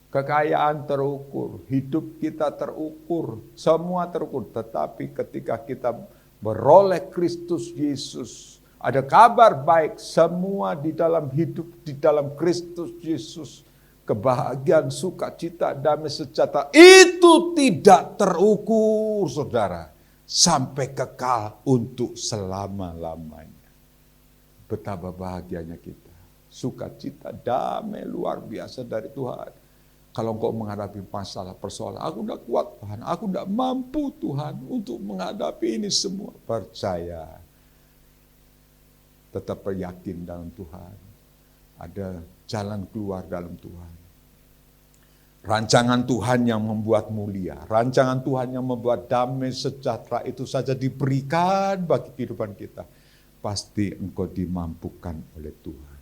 Kekayaan terukur, hidup kita terukur, semua terukur. Tetapi ketika kita beroleh Kristus Yesus, ada kabar baik, semua di dalam hidup, di dalam Kristus Yesus, kebahagiaan, sukacita, damai sejahtera, itu tidak terukur, saudara, sampai kekal untuk selama-lamanya. Betapa bahagianya kita, sukacita, damai luar biasa dari Tuhan. Kalau engkau menghadapi masalah, persoalan, aku tidak kuat Tuhan, aku tidak mampu Tuhan untuk menghadapi ini semua. Percaya, tetap yakin dalam Tuhan. Ada jalan keluar dalam Tuhan. Rancangan Tuhan yang membuat mulia, rancangan Tuhan yang membuat damai sejahtera itu saja diberikan bagi kehidupan kita. Pasti engkau dimampukan oleh Tuhan.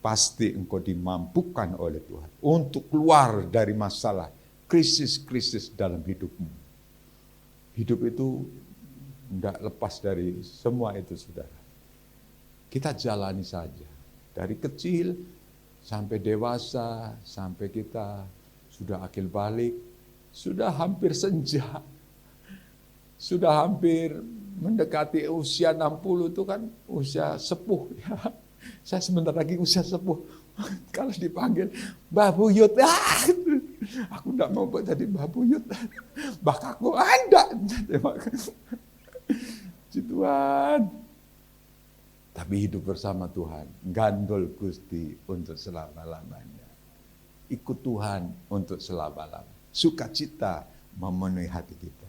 Pasti engkau dimampukan oleh Tuhan untuk keluar dari masalah, krisis-krisis dalam hidupmu. Hidup itu tidak lepas dari semua itu, saudara. Kita jalani saja. Dari kecil sampai dewasa, sampai kita sudah akil balik, sudah hampir senja, sudah hampir mendekati usia 60 itu kan usia sepuh ya. Saya sebentar lagi usia sepuh. Kalau dipanggil Mbah Buyut, aku enggak mau jadi Mbah Buyut. Mbah Kakung, enggak. Tuhan. Tapi hidup bersama Tuhan, gandol Gusti untuk selama-lamanya. Ikut Tuhan untuk selama-lamanya. Sukacita memenuhi hati kita.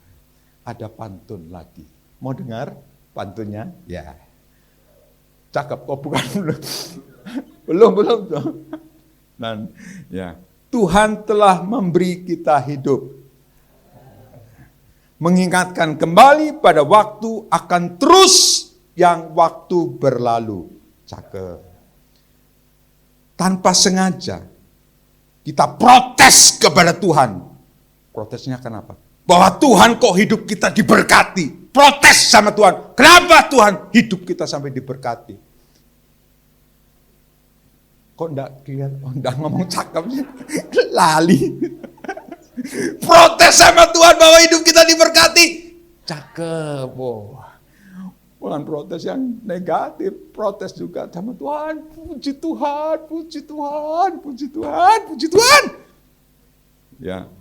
Ada pantun lagi. Mau dengar pantunnya? Ya. Cakep kok, bukan? Belum. Dan ya, Tuhan telah memberi kita hidup. Mengingatkan kembali pada waktu akan terus yang waktu berlalu. Cakep. Tanpa sengaja kita protes kepada Tuhan. Protesnya kenapa? Bahwa Tuhan kok hidup kita diberkati. Protes sama Tuhan. Kenapa Tuhan hidup kita sampai diberkati? Kok enggak kelihatan? Oh, enggak ngomong cakep. Lali. Protes sama Tuhan bahwa hidup kita diberkati. Cakep. Oh. Bukan protes yang negatif, protes juga sama Tuhan. Puji Tuhan, puji Tuhan, puji Tuhan, puji Tuhan. Ya.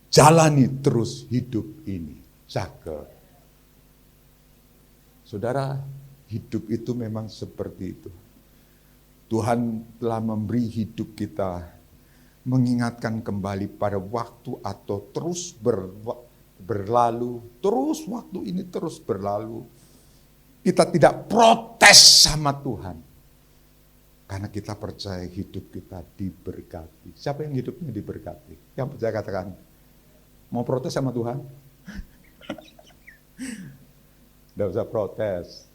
Jalani terus hidup ini. Cakep. Saudara, hidup itu memang seperti itu. Tuhan telah memberi hidup kita, mengingatkan kembali pada waktu atau terus berlalu, terus waktu ini terus berlalu. Kita tidak protes sama Tuhan. Karena kita percaya hidup kita diberkati. Siapa yang hidupnya diberkati? Yang percaya katakan, mau protes sama Tuhan? Tidak usah protes.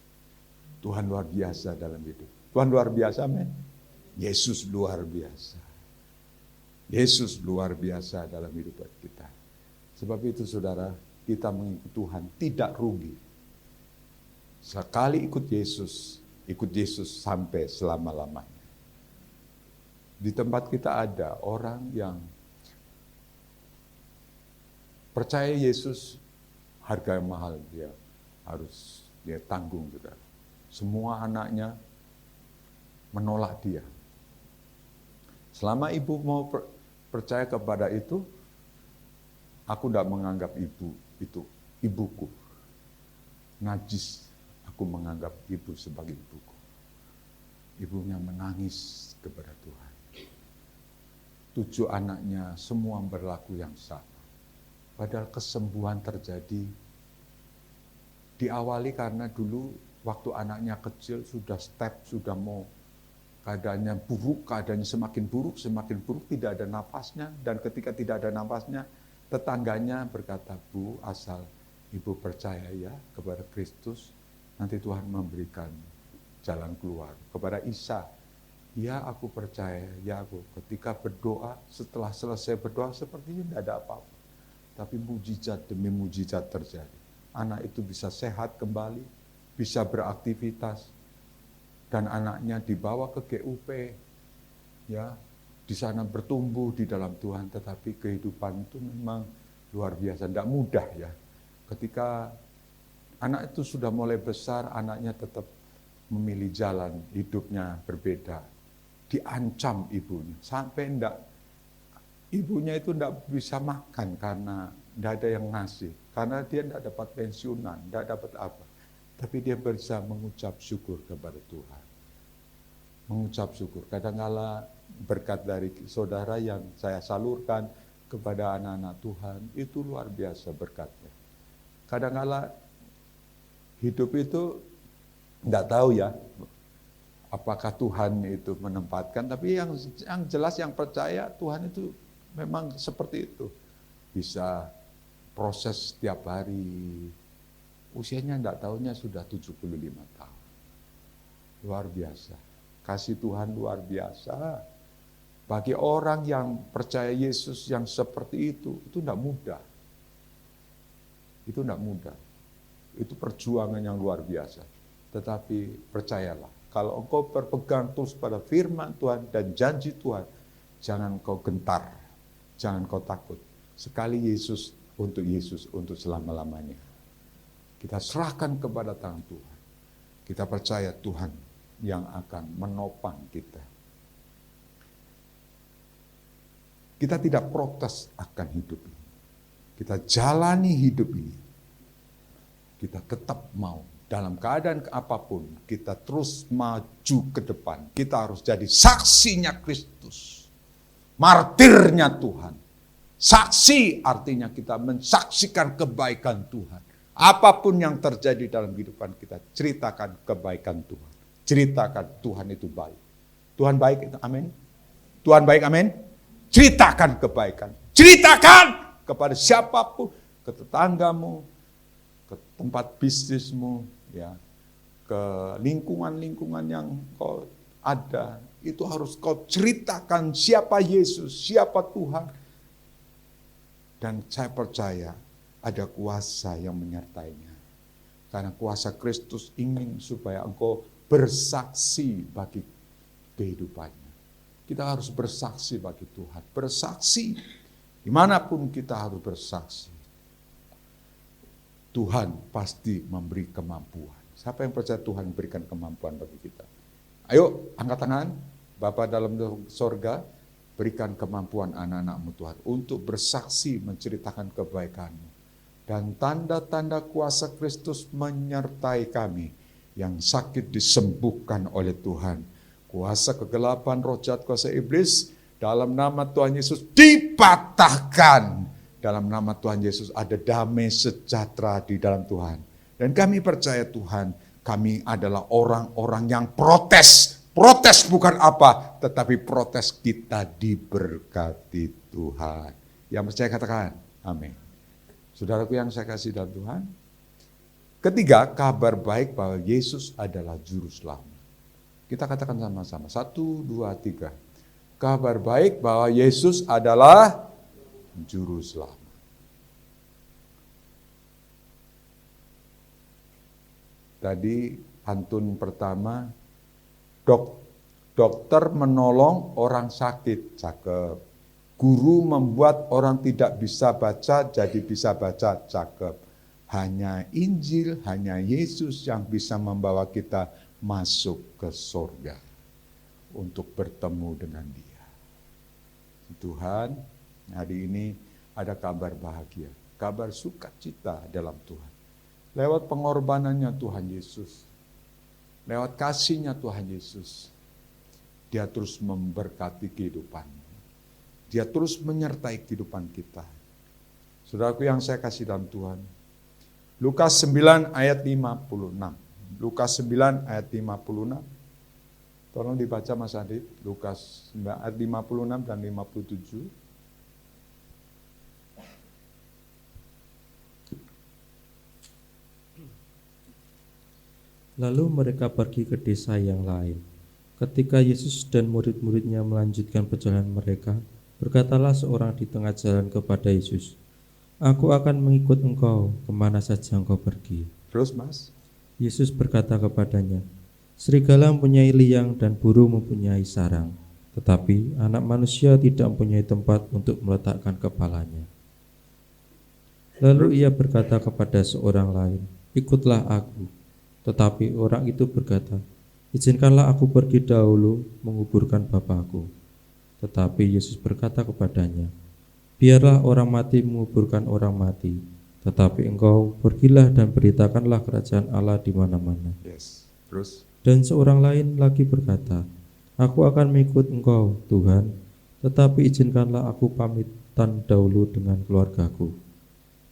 Tuhan luar biasa dalam hidup. Tuhan luar biasa, men. Yesus luar biasa. Yesus luar biasa dalam hidup kita. Sebab itu saudara, kita mengikut Tuhan tidak rugi. Sekali ikut Yesus sampai selama-lamanya. Di tempat kita ada orang yang percaya Yesus, harga yang mahal dia tanggung, saudara. Semua anaknya menolak dia. Selama ibu mau percaya kepada itu, aku tidak menganggap ibu itu ibuku. Najis, aku menganggap ibu sebagai ibuku. Ibunya menangis kepada Tuhan. 7 anaknya semua berlaku yang sama. Padahal kesembuhan terjadi diawali karena dulu waktu anaknya kecil sudah mau keadaannya buruk, keadaannya semakin buruk, tidak ada nafasnya. Dan ketika tidak ada nafasnya, tetangganya berkata, Bu, asal ibu percaya ya kepada Kristus, nanti Tuhan memberikan jalan keluar. Kepada Isa, ya aku percaya, ya aku. Ketika berdoa, setelah selesai berdoa, sepertinya tidak ada apa-apa. Tapi mujizat demi mujizat terjadi. Anak itu bisa sehat kembali, bisa beraktivitas, dan anaknya dibawa ke GUP, ya, di sana bertumbuh di dalam Tuhan. Tetapi kehidupan itu memang luar biasa, tidak mudah ya. Ketika anak itu sudah mulai besar, anaknya tetap memilih jalan hidupnya berbeda, diancam ibunya, sampai ibunya itu tidak bisa makan karena tidak ada yang ngasih, karena dia tidak dapat pensiunan, tidak dapat apa. Tapi dia bisa mengucap syukur kepada Tuhan. Mengucap syukur. Kadang-kala berkat dari saudara yang saya salurkan kepada anak-anak Tuhan, itu luar biasa berkatnya. Kadang-kala hidup itu tidak tahu ya, apakah Tuhan itu menempatkan, tapi yang jelas yang percaya Tuhan itu memang seperti itu. Bisa proses setiap hari. Usianya tidak tahunya sudah 75 tahun. Luar biasa. Kasih Tuhan luar biasa. Bagi orang yang percaya Yesus yang seperti itu tidak mudah. Itu tidak mudah. Itu perjuangan yang luar biasa. Tetapi percayalah, kalau engkau berpegang terus pada firman Tuhan dan janji Tuhan, jangan kau gentar, jangan kau takut. Sekali Yesus untuk selama-lamanya. Kita serahkan kepada tangan Tuhan. Kita percaya Tuhan yang akan menopang kita. Kita tidak protes akan hidup ini. Kita jalani hidup ini. Kita tetap mau. Dalam keadaan apapun, kita terus maju ke depan. Kita harus jadi saksinya Kristus. Martirnya Tuhan. Saksi artinya kita mensaksikan kebaikan Tuhan. Apapun yang terjadi dalam kehidupan kita, ceritakan kebaikan Tuhan. Ceritakan Tuhan itu baik. Tuhan baik itu, amin. Tuhan baik, amin. Ceritakan kebaikan. Ceritakan kepada siapapun, ke tetanggamu, ke tempat bisnismu, ya, ke lingkungan-lingkungan yang kau ada. Itu harus kau ceritakan siapa Yesus, siapa Tuhan. Dan saya percaya ada kuasa yang menyertainya. Karena kuasa Kristus ingin supaya engkau bersaksi bagi kehidupannya. Kita harus bersaksi bagi Tuhan. Bersaksi, dimanapun kita harus bersaksi. Tuhan pasti memberi kemampuan. Siapa yang percaya Tuhan memberikan kemampuan bagi kita? Ayo, angkat tangan. Bapa dalam sorga, berikan kemampuan anak-anak-Mu Tuhan untuk bersaksi menceritakan kebaikan-Mu. Dan tanda-tanda kuasa Kristus menyertai kami. Yang sakit disembuhkan oleh Tuhan. Kuasa kegelapan, roh jahat, kuasa iblis, dalam nama Tuhan Yesus dipatahkan. Dalam nama Tuhan Yesus ada damai sejahtera di dalam Tuhan. Dan kami percaya Tuhan, kami adalah orang-orang yang protes. Protes bukan apa, tetapi protes kita diberkati Tuhan. Yang percaya katakan, amin. Saudaraku yang saya kasih dalam Tuhan. Ketiga, kabar baik bahwa Yesus adalah juru selamat. Kita katakan sama-sama, 1, 2, 3. Kabar baik bahwa Yesus adalah juru selamat. Tadi pantun pertama, dokter menolong orang sakit, cakep. Guru membuat orang tidak bisa baca jadi bisa baca, cakep. Hanya Injil, hanya Yesus yang bisa membawa kita masuk ke surga untuk bertemu dengan Dia. Tuhan, hari ini ada kabar bahagia, kabar sukacita dalam Tuhan. Lewat pengorbanannya Tuhan Yesus, lewat kasihnya Tuhan Yesus, Dia terus memberkati kehidupan. Dia terus menyertai kehidupan kita. Saudaraku yang saya kasih dalam Tuhan, Lukas 9 ayat 56. Lukas 9 ayat 56. Tolong dibaca Mas Adit. Lukas 9 ayat 56 dan 57. Lalu mereka pergi ke desa yang lain. Ketika Yesus dan murid-muridnya melanjutkan perjalanan mereka, berkatalah seorang di tengah jalan kepada Yesus, "Aku akan mengikut engkau kemana saja engkau pergi." Terus Mas. Yesus berkata kepadanya, "Serigala mempunyai liang dan burung mempunyai sarang, tetapi anak manusia tidak mempunyai tempat untuk meletakkan kepalanya." Lalu ia berkata kepada seorang lain, "Ikutlah aku." Tetapi orang itu berkata, "Izinkanlah aku pergi dahulu menguburkan bapakku." Tetapi Yesus berkata kepadanya, "Biarlah orang mati menguburkan orang mati, tetapi engkau pergilah dan beritakanlah kerajaan Allah di mana-mana." Yes. Terus. Dan seorang lain lagi berkata, "Aku akan mengikut engkau, Tuhan, tetapi izinkanlah aku pamitan dahulu dengan keluargaku."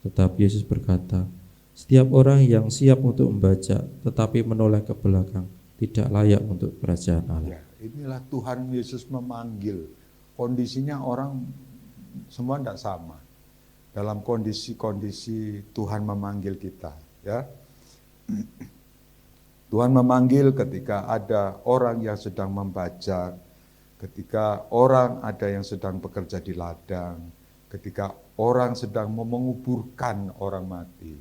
Tetapi Yesus berkata, "Setiap orang yang siap untuk membaca tetapi menoleh ke belakang tidak layak untuk kerajaan Allah." Ya, inilah Tuhan Yesus memanggil. Kondisinya orang semua tidak sama. Dalam kondisi-kondisi Tuhan memanggil kita, ya. Tuhan memanggil ketika ada orang yang sedang membaca, ketika orang ada yang sedang bekerja di ladang, ketika orang sedang menguburkan orang mati.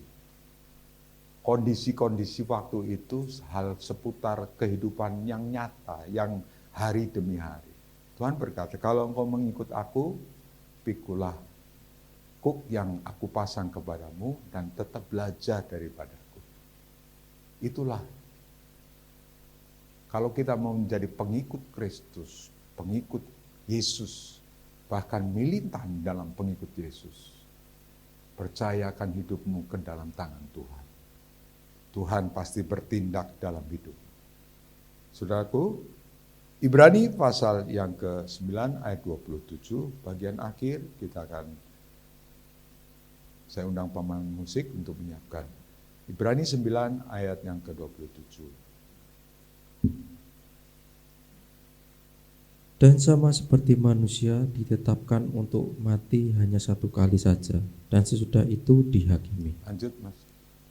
Kondisi-kondisi waktu itu hal seputar kehidupan yang nyata, yang hari demi hari. Tuhan berkata, kalau engkau mengikut aku, pikulah kuk yang aku pasang kepadamu dan tetap belajar daripadaku. Itulah Kalau kita mau menjadi pengikut Kristus, pengikut Yesus, bahkan militan dalam pengikut Yesus, percayakan hidupmu ke dalam tangan Tuhan. Tuhan pasti bertindak dalam hidup. Saudaraku, Ibrani pasal yang ke-9 ayat 27, bagian akhir saya undang pemain musik untuk menyiapkan. Ibrani 9 ayat yang ke-27. Dan sama seperti manusia ditetapkan untuk mati hanya satu kali saja, dan sesudah itu dihakimi. Lanjut, Mas.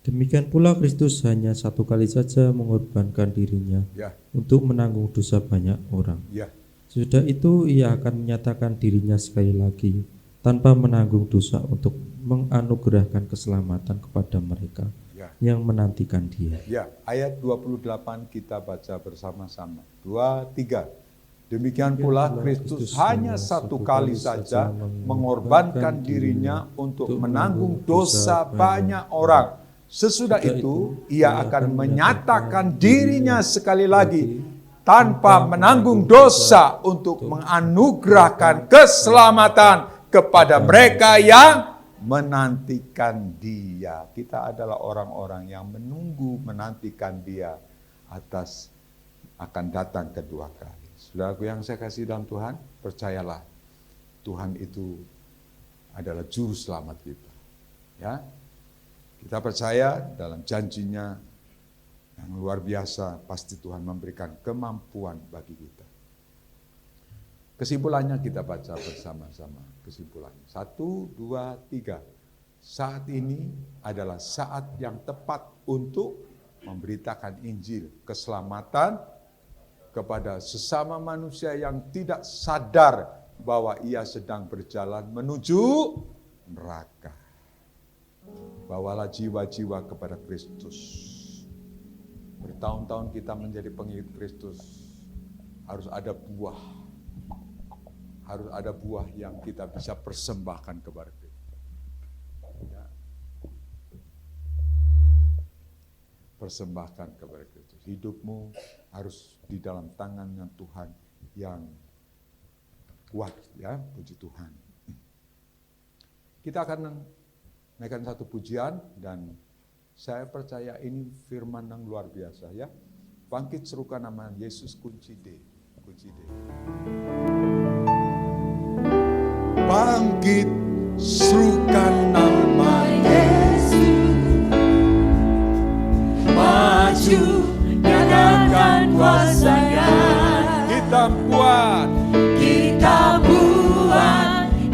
Demikian pula Kristus hanya satu kali saja mengorbankan dirinya Ya, untuk menanggung dosa banyak orang. ya, Sesudah itu ia akan menyatakan dirinya sekali lagi tanpa menanggung dosa untuk menganugerahkan keselamatan kepada mereka ya. yang menantikan Dia. Ya, ayat 28 kita baca bersama-sama. 2, 3. Demikian pula Kristus hanya satu kali saja mengorbankan dirinya untuk menanggung dosa banyak orang. Sesudah itu ia akan menyatakan dirinya sekali lagi tanpa menanggung dosa untuk menganugerahkan keselamatan kepada mereka yang menantikan Dia. Kita adalah orang-orang yang menantikan Dia atas akan datang kedua kali. Saudaraku yang saya kasih dalam Tuhan, percayalah Tuhan itu adalah juru selamat kita. Ya, kita percaya dalam janjinya yang luar biasa, pasti Tuhan memberikan kemampuan bagi kita. Kesimpulannya kita baca bersama-sama. Kesimpulannya 1, 2, 3. Saat ini adalah saat yang tepat untuk memberitakan Injil keselamatan kepada sesama manusia yang tidak sadar bahwa ia sedang berjalan menuju neraka. Bawalah jiwa-jiwa kepada Kristus. Bertahun-tahun kita menjadi pengikut Kristus, harus ada buah. Harus ada buah yang kita bisa persembahkan kepada Kristus. Ya. Persembahkan kepada Kristus. Hidupmu harus di dalam tangannya Tuhan yang kuat, ya, puji Tuhan. Kita akan naikkan satu pujian dan saya percaya ini firman yang luar biasa, ya. Bangkit serukan nama Yesus, kunci D. Bangkit serukan nama Yesus, maju nyatakan kuasa-Nya. Kita buat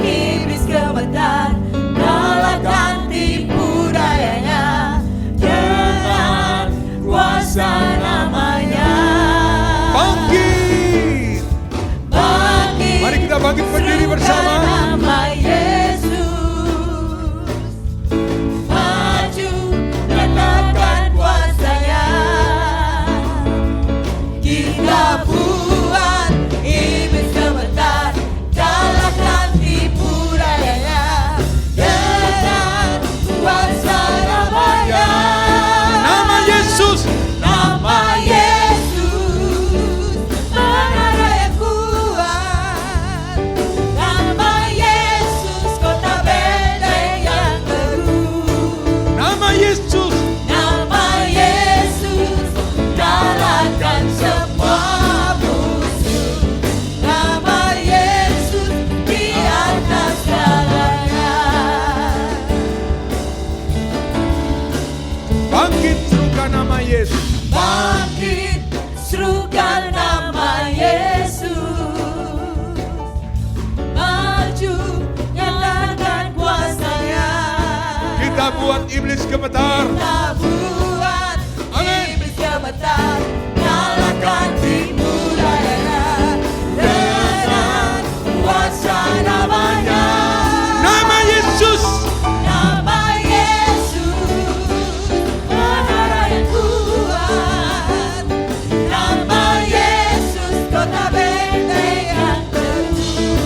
iblis gemetar, kalahkan tipu dayanya dengan kuasa namanya. Bangkit, mari kita bangkit berdiri bersama. Nama Yesus, maju nyatakan kuasa-Nya. Kita buat iblis gemetar, kalahkan tipu dayanya dengan kuasa namanya. Nama Yesus, benar yang kuat. Nama Yesus, kota benteng yang teguh. Nama Yesus, kalahkan semua musuh. Nama Yesus di atas segalanya. Bangkit serukan nama Yesus. Bangkit serukan nama Yesus. Maju nyatakan kuasa-Nya. Kita buat iblis gemetar. Iblis gemetar, kalahkan tipu dayanya dengan kuasa namanya. Nama Yesus, benar yang kuat. Nama Yesus, kota benteng yang teguh.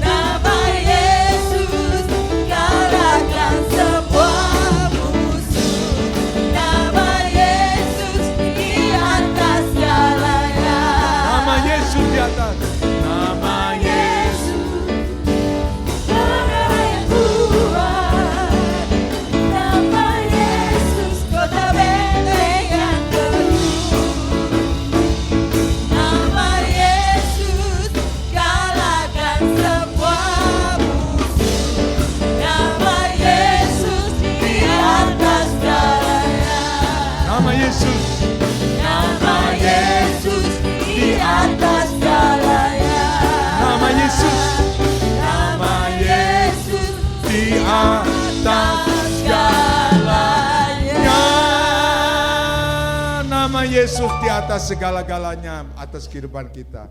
Nama Yesus, kalahkan semua atas. Nama Yesus. Darah yang kuat, nama Yesus, kota benteng yang teguh. Nama Yesus, kalahkan semua musuh. Nama Yesus di atas segalanya. Nama Yesus. Nama Yesus di atas segalanya. Nama Yesus. Nama Yesus Di atas segalanya. Nama Yesus di atas segala-galanya, atas kehidupan kita.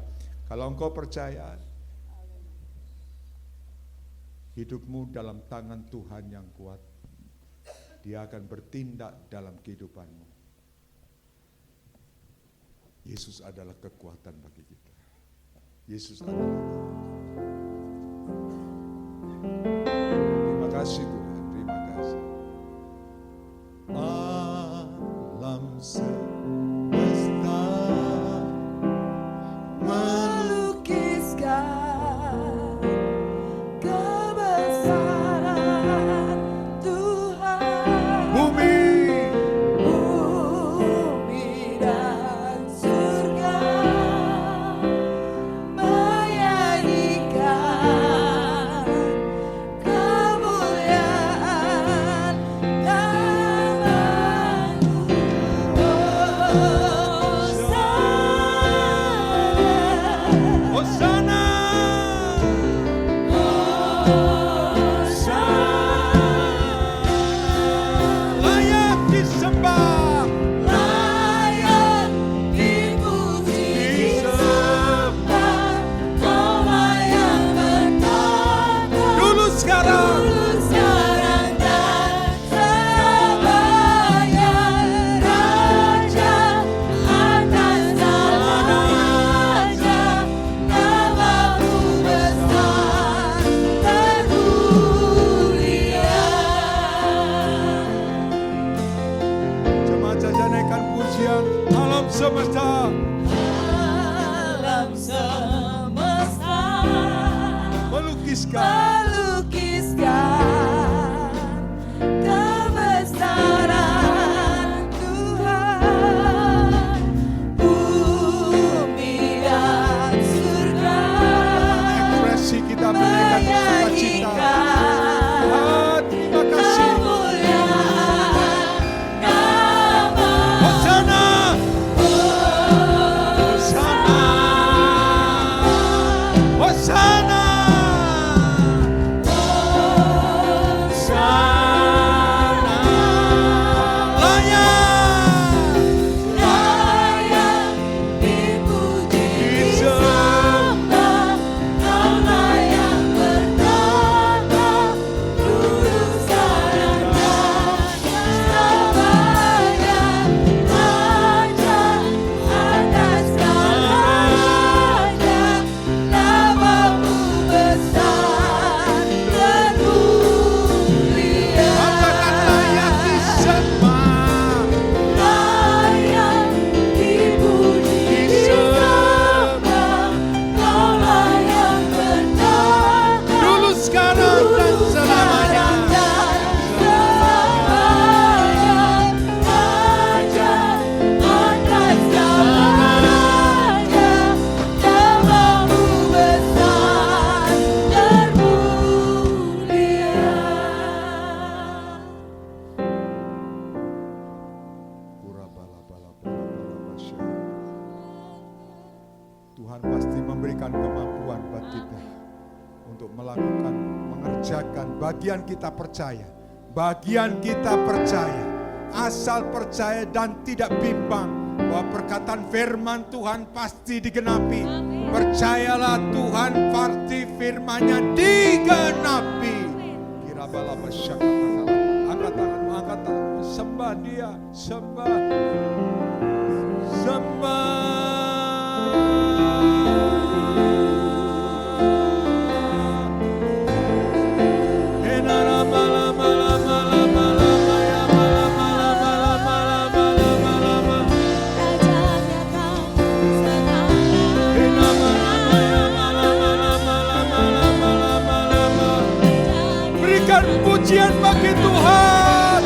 Kalau engkau percaya, hidupmu dalam tangan Tuhan yang kuat, Dia akan bertindak dalam kehidupanmu. Yesus adalah kekuatan bagi kita. Yesus adalah Tuhan. Terima kasih Tuhan, terima kasih. Alam semesta melukiskan kebesaran Tuhan. bumi Bumi dan surga menyanyikan kemuliaan namamu. Hosana, layak disembah, layak dipuji, disembah, Allah yang bertata. dulu sekarang, Dulu, sekarang, dan selamanya. Raja atas segala raja, namamu besar termulia. jemaat saja naikkan pujian alam semesta. Alam semesta Melukiskan melukiskan kebesaran Tuhan. Bumi dan surga ekspresi kita menaikkan sukacita. menyanyikan Terima kasih. kemuliaan nama. Hosana, Hosana, Hosana, Hosana, layak, Layak dipuji, disembah, Allah yang bertata. Dulu, sekarang, dan selamanya. Raja atas segala raja, namamu besar termulia. katakan layak disembah, Layak dipuji, disembah, Allah yang bertata. dulu sekarang dan selamanya. Raja atas segala raja, namamu besar termulia. Tuhan pasti memberikan kemampuan buat kita untuk melakukan, mengerjakan bagian kita percaya. Bagian kita percaya, asal percaya dan tidak bimbang bahwa perkataan firman Tuhan pasti digenapi. Percayalah Tuhan pasti firman-Nya digenapi. Kirabalaba syakatakala. Angkat tanganmu, angkat tanganmu, sembah Dia, sembah. Rajanya kamu sekarang. dan pujian bagi Tuhan.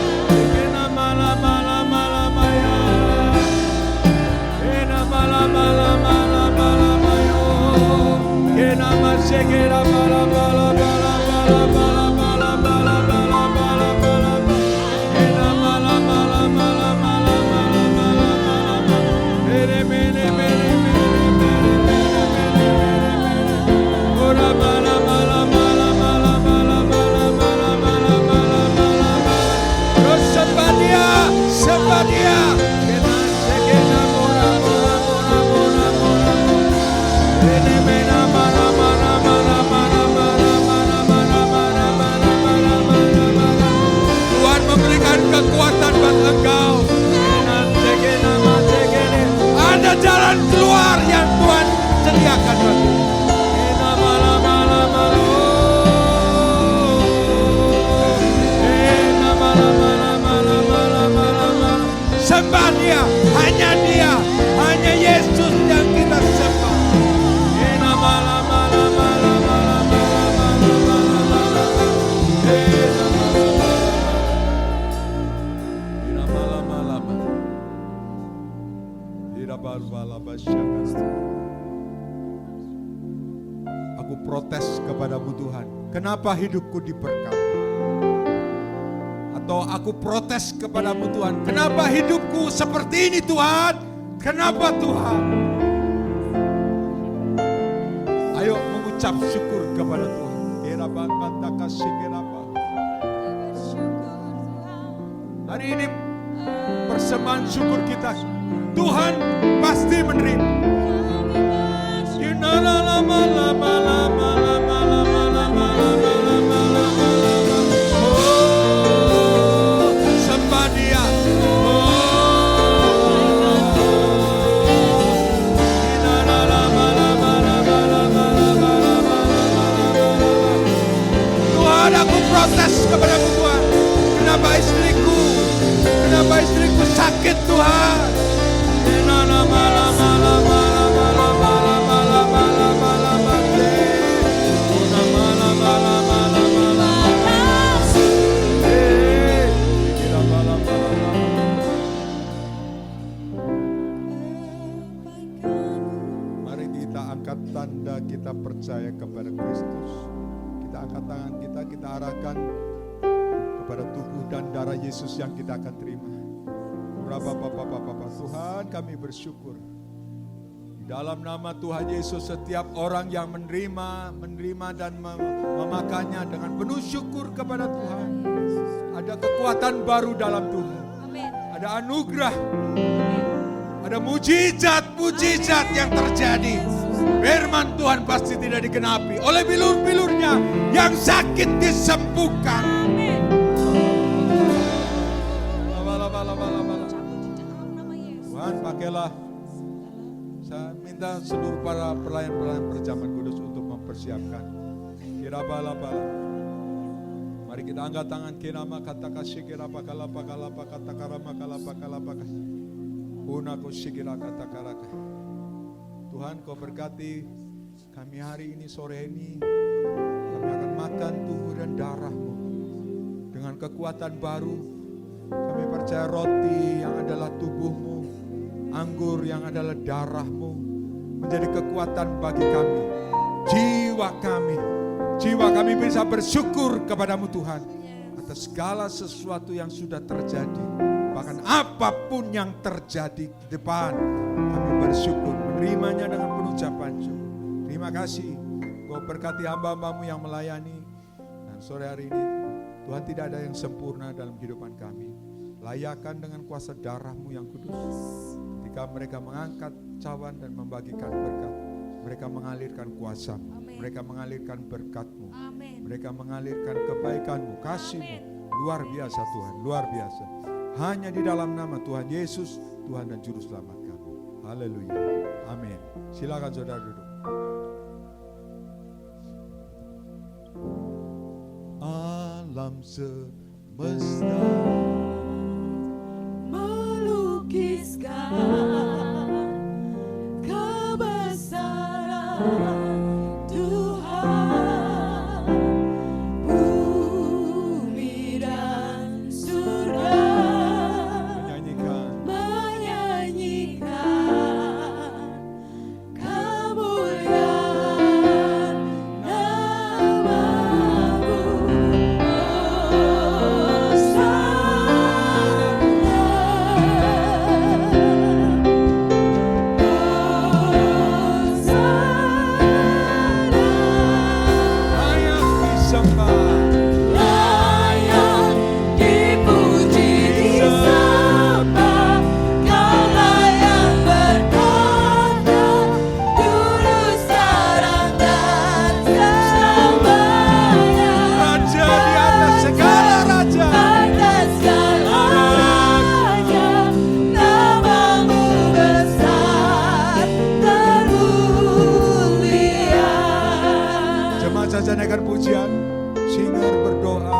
Sembah Dia. Tuhan memberikan kekuatan buat engkau. Ada jalan keluar yang Tuhan sediakan bagi. Sembah Dia, hanya Yesus yang kita sembah. Aku protes kepadamu Tuhan, kenapa hidupku diberkati? Atau aku protes kepadamu Tuhan, kenapa hidupku seperti ini Tuhan? Kenapa Tuhan? Ayo mengucap syukur kepada Tuhan. Hari ini persembahan syukur kita, Tuhan pasti menerima. Sembah Dia. Tuhan, aku protes kepadamu Tuhan. Kenapa istriku sakit Tuhan? Mari kita angkat tanda kita percaya kepada Kristus. Kita angkat tangan kita arahkan kepada tubuh dan darah Yesus yang kita akan terima. Tuhan, kami bersyukur. Di dalam nama Tuhan Yesus, setiap orang yang menerima dan memakannya dengan penuh syukur kepada Tuhan. Ada kekuatan baru dalam Tuhan. Ada anugerah. Ada mujizat yang terjadi. Firman Tuhan pasti tidak dikenapi. Oleh bilur-bilurnya yang sakit disembuhkan. Tuhan, pakailah. Saya minta seluruh para pelayan-pelayan perjamuan kudus untuk mempersiapkan. Kira-bala-bala. Mari kita angkat tangan. Kirama kata kasih kira-bakala-bakala kata karama-kala-bakala. Unaku sikira kata karaka. Tuhan, Kau berkati kami hari ini, sore ini. Kami akan makan tubuh dan darah-Mu dengan kekuatan baru. Kami percaya roti yang adalah tubuh-Mu, anggur yang adalah darah-Mu menjadi kekuatan bagi kami. Jiwa kami bisa bersyukur kepadamu Tuhan atas segala sesuatu yang sudah terjadi. Bahkan apapun yang terjadi di depan, kami bersyukur menerimanya dengan penuh ucapan syukur. Terima kasih, Kau berkati hamba-Hambamu yang melayani. Dan sore hari ini Tuhan, tidak ada yang sempurna dalam kehidupan kami. Layakan dengan kuasa darah-Mu yang kudus. Ketika mereka mengangkat cawan dan membagikan berkat, mereka mengalirkan kuasa-Mu, mereka mengalirkan berkat-Mu, mereka mengalirkan kebaikan-Mu, kasih-Mu. Luar biasa Tuhan, luar biasa. Hanya di dalam nama Tuhan Yesus, Tuhan dan Juru Selamat kami. Haleluya. Amin. Silakan saudara duduk. Alam semesta melukiskan kebesaran Tuhan. bisa naikkan pujian. Singer berdoa,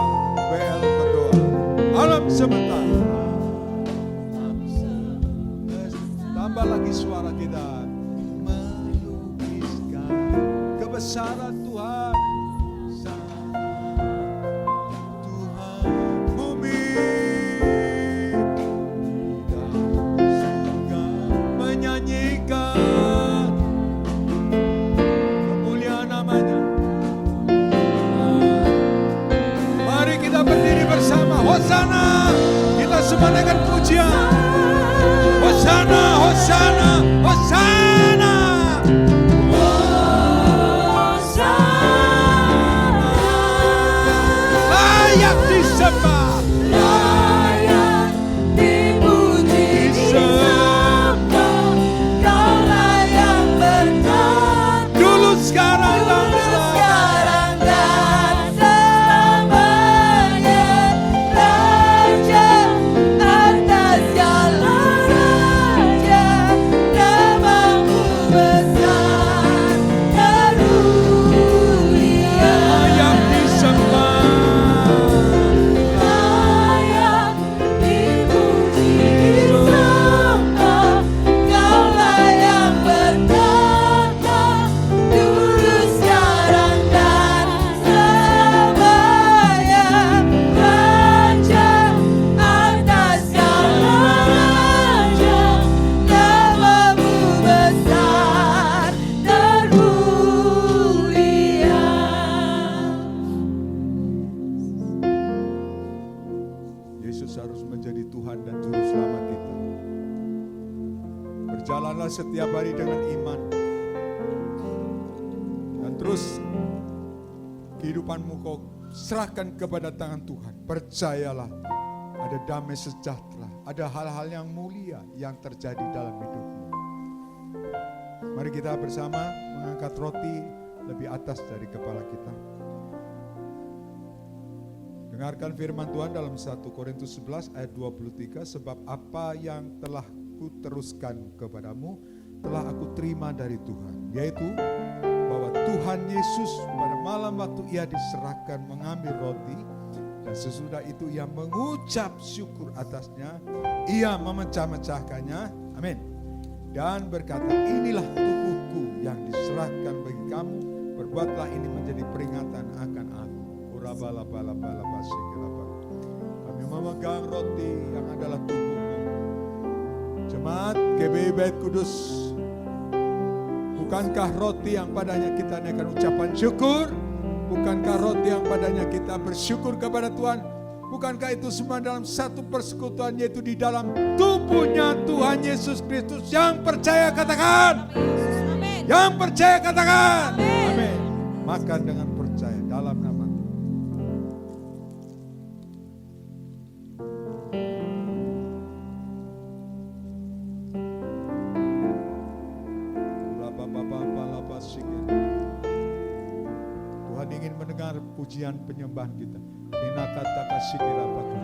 bel berdoa. Alam semesta. Tambah lagi suara kita. Melukiskan kebesaran Tuhan. Tuhan bumi dan surga menyanyikan kemuliaan namanya. Mari kita berdiri bersama. Hosana. Kita semua naikkan pujian. Hosana, Hosana, Hosana. Layak disembah, Layak dipuji, disembah, Kau layak berkat, dulu sekarang dan sekarang dan selamanya. Raja atas segala raja, namamu besar termulia. layak disembah. Layak dipuji, disembah, Kau layak bertata, dulu sekarang dan selamanya. Raja atas segala raja, namamu besar termulia. Yesus harus menjadi Tuhan dan Juru Selamat kita. Berjalanlah setiap hari dengan iman. Dan terus kehidupanmu kau serahkan kepada tangan Tuhan. Percayalah, ada damai sejahtera, ada hal-hal yang mulia yang terjadi dalam hidupmu. Mari kita bersama mengangkat roti lebih atas dari kepala kita. Dengarkan firman Tuhan dalam 1 Korintus 11 ayat 23, sebab apa yang telah kuteruskan kepadamu telah aku terima dari Tuhan, yaitu bahwa Tuhan Yesus pada malam waktu ia diserahkan mengambil roti, dan sesudah itu ia mengucap syukur atasnya, ia memecah-mecahkannya, amin, dan berkata, inilah tubuhku yang diserahkan bagi kamu, perbuatlah ini menjadi peringatan akan aku. Kami memegang roti yang adalah tubuhmu. Jemaat GBI Bait Kudus, bukankah roti yang padanya kita naikkan ucapan syukur? Bukankah roti yang padanya kita bersyukur kepada Tuhan? Bukankah itu semua dalam satu persekutuan, yaitu di dalam tubuhnya Tuhan Yesus Kristus? Yang percaya katakan Amin. Yang percaya katakan Amin. amin. Makan dengan percaya dalam nama Tuhan. Tuhan ingin mendengar pujian penyembahan kita. Inakata kasih kirapatu.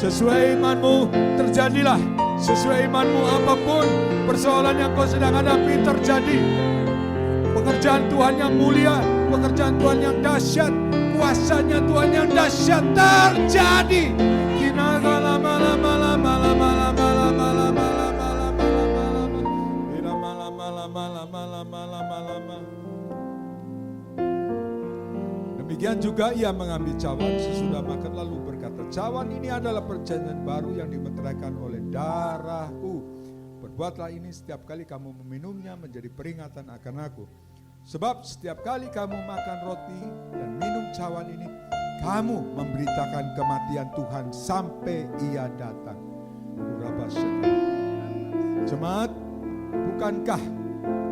Sesuai imanmu terjadilah. Sesuai imanmu apapun persoalan yang kau sedang hadapi terjadi. Pekerjaan Tuhan yang mulia, pekerjaan Tuhan yang dahsyat, kuasanya Tuhan yang dahsyat terjadi. Demikian juga ia mengambil cawan sesudah makan lalu berkata, cawan ini adalah perjanjian baru yang dimeteraikan oleh darahku. Perbuatlah ini setiap kali kamu meminumnya menjadi peringatan akan aku. Sebab setiap kali kamu makan roti dan minum cawan ini, kamu memberitakan kematian Tuhan sampai ia datang. Jemaat, bukankah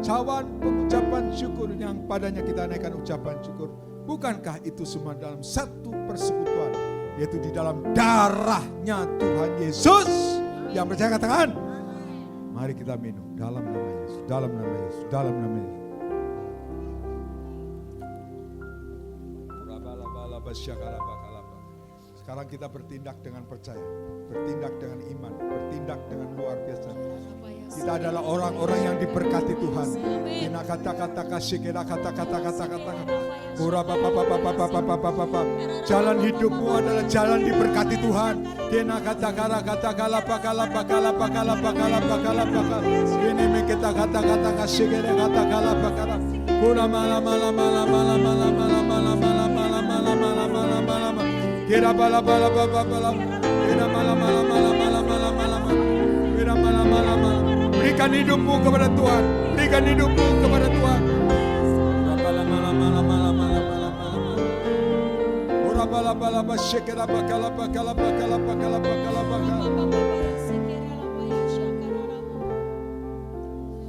cawan pengucapan syukur yang padanya kita naikkan ucapan syukur, bukankah itu semua dalam satu persekutuan yaitu di dalam darahnya Tuhan Yesus. Yang percaya katakan, mari kita minum dalam nama Yesus, dalam nama Yesus, dalam nama Yesus. Sekarang kita bertindak dengan percaya, bertindak dengan iman, bertindak dengan luar biasa. Kita adalah orang-orang yang diberkati Tuhan. Kita kata-kata kasih, kita kata-kata. Jalan hidupmu adalah jalan diberkati Tuhan. Kita kata-kata ini kita kata-kata kasih, kita kata-kata. Kira bala berikan hidupmu kepada Tuhan, berikan hidupmu kepada Tuhan.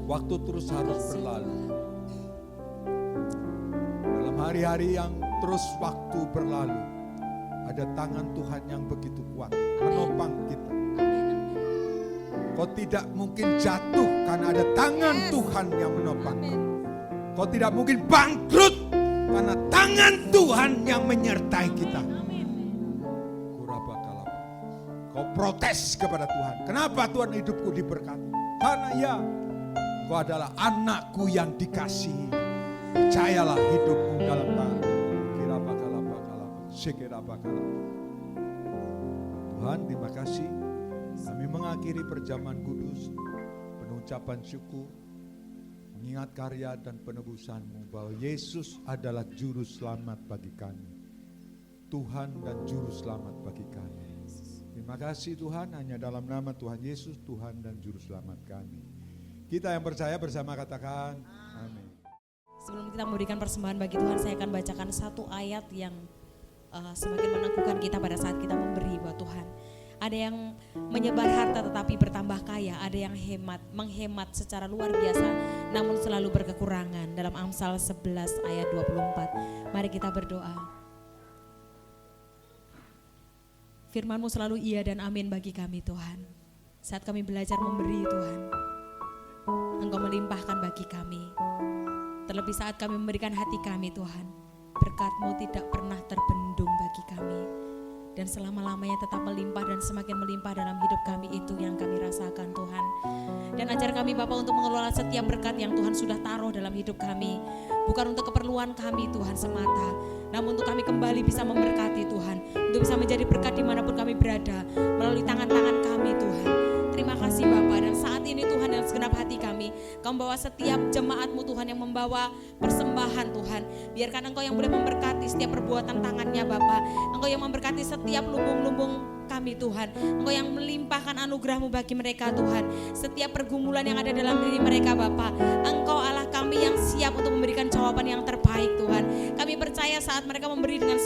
Waktu terus harus berlalu. Dalam hari-hari yang terus waktu berlalu, ada tangan Tuhan yang begitu kuat menopang kita. Kau tidak mungkin jatuh karena ada tangan Tuhan yang menopang. Kau tidak mungkin bangkrut karena tangan Tuhan yang menyertai kita. Kau protes kepada Tuhan. Kenapa Tuhan hidupku diberkati? Karena ya, kau adalah anakku yang dikasihi. Percayalah hidupmu dalam tangan. Tuhan, terima kasih. Kami mengakhiri perjamuan kudus penuh ucapan syukur, mengingat karya dan penebusan-Mu bahwa Yesus adalah juru selamat bagi kami, Tuhan dan juru selamat bagi kami. Terima kasih Tuhan, hanya dalam nama Tuhan Yesus, Tuhan dan juru selamat kami. Kita yang percaya bersama katakan amin. Sebelum kita memberikan persembahan bagi Tuhan, saya akan bacakan satu ayat yang semakin meneguhkan kita pada saat kita memberi buat Tuhan. Ada yang menyebar harta tetapi bertambah kaya, ada yang menghemat secara luar biasa namun selalu berkekurangan. Dalam Amsal 11 ayat 24. Mari kita berdoa. Firman-Mu selalu iya dan amin bagi kami Tuhan. Saat kami belajar memberi Tuhan, Engkau melimpahkan bagi kami. Terlebih saat kami memberikan hati kami Tuhan, berkat-Mu tidak pernah terbendung bagi kami. Dan selama-lamanya tetap melimpah dan semakin melimpah dalam hidup kami, itu yang kami rasakan Tuhan. Dan ajar kami Bapa untuk mengelola setiap berkat yang Tuhan sudah taruh dalam hidup kami. Bukan untuk keperluan kami Tuhan semata, namun untuk kami kembali bisa memberkati Tuhan. Untuk bisa menjadi berkat dimanapun kami berada, melalui tangan-tangan kami Tuhan. Terima kasih Bapa, dan saat ini Tuhan dalam segenap hati kami, Kau membawa setiap jemaat-Mu Tuhan yang membawa persembahan Tuhan. Biarkan Engkau yang boleh memberkati setiap perbuatan tangannya Bapa. Engkau yang memberkati setiap lumbung-lumbung kami Tuhan. Engkau yang melimpahkan anugerah-Mu bagi mereka Tuhan. Setiap pergumulan yang ada dalam diri mereka Bapa, Engkau Allah kami yang siap untuk memberikan jawaban yang terbaik Tuhan. Kami percaya saat mereka memberi dengan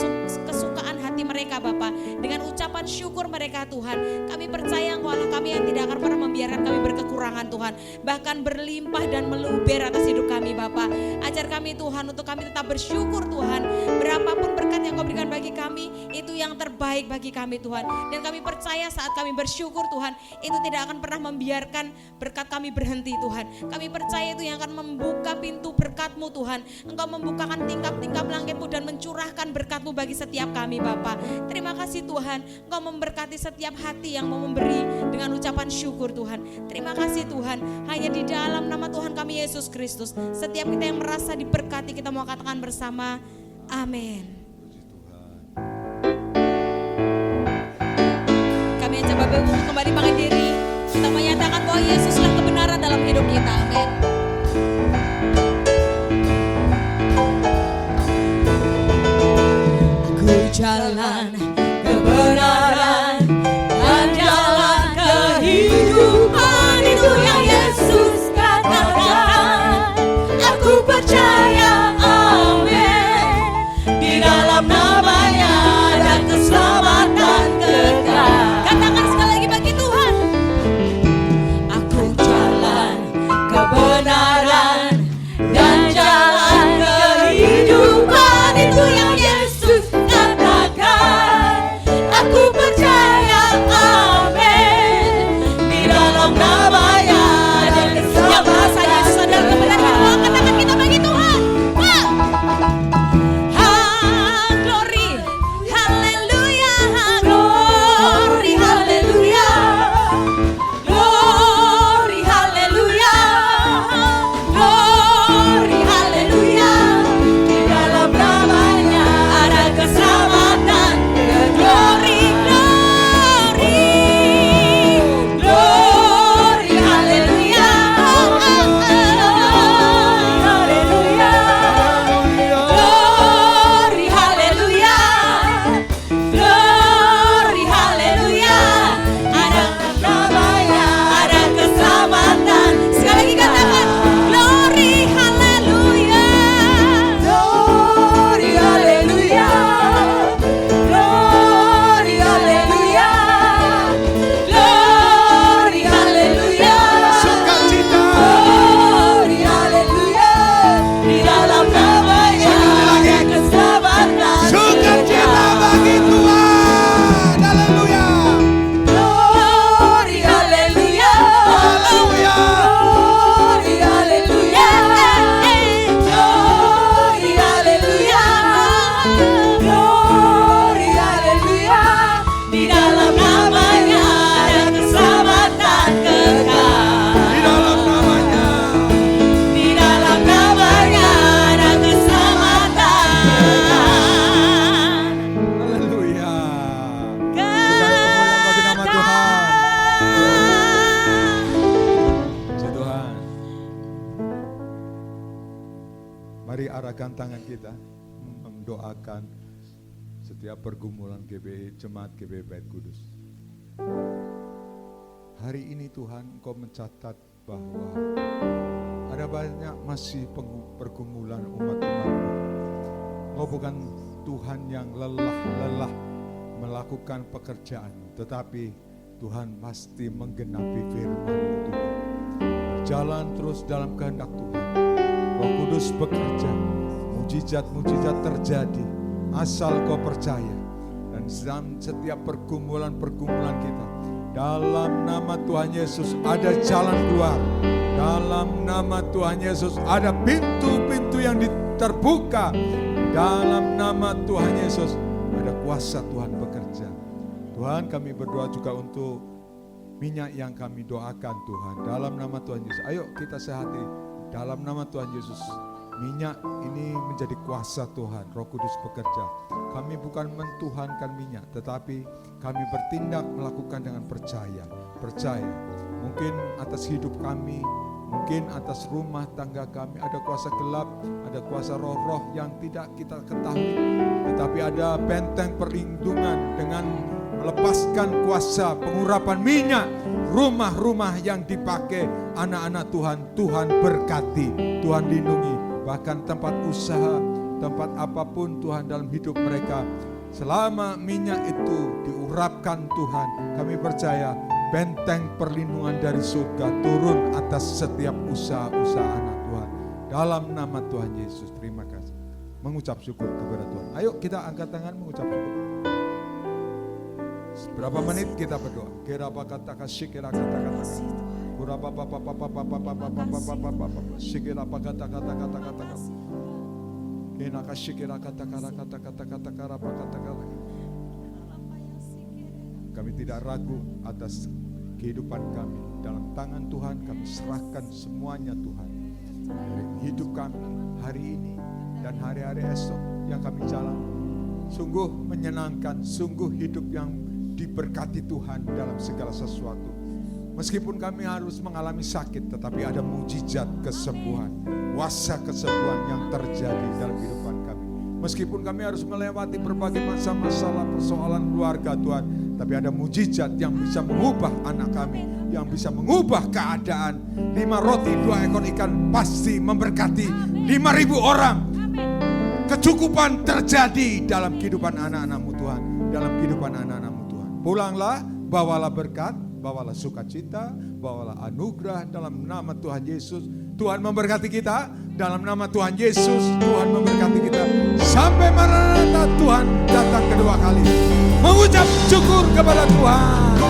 kesukaan hati mereka Bapa, dengan ucapan syukur mereka Tuhan, kami percaya Engkau Allah kami yang tidak akan pernah membiarkan kami berkekurangan Tuhan, bahkan berlimpah dan meluber atas hidup kami Bapa. Ajar kami Tuhan untuk kami tetap bersyukur Tuhan. Berapapun berkat yang Kau berikan bagi kami, itu yang terbaik bagi kami Tuhan. Dan kami percaya saat kami bersyukur Tuhan, itu tidak akan pernah membiarkan berkat kami berhenti Tuhan. Kami percaya itu yang akan membuka pintu berkat-Mu Tuhan. Engkau membukakan tingkap-tingkap langit-Mu dan mencurahkan berkat-Mu bagi setiap kami Bapa. Terima kasih Tuhan, Engkau memberkati setiap hati yang mau memberi dengan ucapan syukur Tuhan. Terima kasih Tuhan, hanya di dalam nama Tuhan kami Yesus Kristus, setiap kita yang merasa diberkati, kita mau katakan bersama amin. Kami ajak Bapak Ibu kembali bangkit diri, kita menyatakan bahwa Yesuslah kebenaran dalam hidup kita. Amin. Ku jalan kebenaran dan jalan kehidupan, itu yang Yesus katakan. Aku percaya amin, di dalam nama-Nya ada keselamatan kekal. Katakan sekali lagi bagi Tuhan. Aku jalan kebenaran dan jalan kehidupan, itu yang Yesus katakan. angkatkan tangan kita mendoakan setiap pergumulan GBI, jemaat GBI Bait Kudus. Hari ini Tuhan, Engkau mencatat bahwa ada banyak masih pergumulan umat-umat-Mu. Engkau bukan Tuhan yang lelah melakukan pekerjaan, tetapi Tuhan pasti menggenapi firman-Mu Tuhan. Berjalan terus dalam kehendak Tuhan. Roh Kudus bekerja, mujizat-mujizat terjadi, asal kau percaya. Dan dalam setiap pergumulan-pergumulan kita, dalam nama Tuhan Yesus ada jalan keluar. Dalam nama Tuhan Yesus ada pintu-pintu yang terbuka. Dalam nama Tuhan Yesus ada kuasa Tuhan bekerja. Tuhan, kami berdoa juga untuk minyak yang kami doakan Tuhan. Dalam nama Tuhan Yesus, ayo kita sehati. Dalam nama Tuhan Yesus, minyak ini menjadi kuasa Tuhan. Roh Kudus bekerja. Kami bukan mentuhankan minyak, tetapi kami bertindak melakukan dengan percaya. Percaya. Mungkin atas hidup kami, mungkin atas rumah tangga kami ada kuasa gelap, ada kuasa roh-roh yang tidak kita ketahui. Tetapi ada benteng perlindungan dengan melepaskan kuasa pengurapan minyak. Rumah-rumah yang dipakai anak-anak Tuhan, Tuhan berkati, Tuhan lindungi. Bahkan tempat usaha, tempat apapun Tuhan dalam hidup mereka. Selama minyak itu diurapkan Tuhan, kami percaya benteng perlindungan dari surga turun atas setiap usaha-usaha anak Tuhan. Dalam nama Tuhan Yesus, terima kasih. Mengucap syukur kepada Tuhan. Ayo kita angkat tangan mengucap syukur. Berapa menit kita berdoa? Kira apa kata kasih, kira kata-kata. Berapa sikira apa kata-kata. Kena kasih kira kata-kata. Kami tidak ragu atas kehidupan kami. Dalam tangan Tuhan kami serahkan semuanya Tuhan. Dari hidup kami hari ini dan hari-hari esok yang kami jalani. Sungguh menyenangkan, sungguh hidup yang diberkati Tuhan dalam segala sesuatu. Meskipun kami harus mengalami sakit, tetapi ada mujizat kesembuhan, kuasa kesembuhan yang terjadi dalam kehidupan kami. Meskipun kami harus melewati berbagai masalah persoalan keluarga Tuhan, tapi ada mujizat yang bisa mengubah anak kami, yang bisa mengubah keadaan. 5 roti 2 ekor ikan pasti memberkati 5.000 orang. Kecukupan terjadi dalam kehidupan anak-anak-Mu Tuhan, dalam kehidupan anak-anak-Mu Tuhan. Pulanglah, bawalah berkat, bawalah sukacita, bawalah anugerah dalam nama Tuhan Yesus. Tuhan memberkati kita, dalam nama Tuhan Yesus, Tuhan memberkati kita. Sampai Maranatha Tuhan datang kedua kali. Mengucap syukur kepada Tuhan.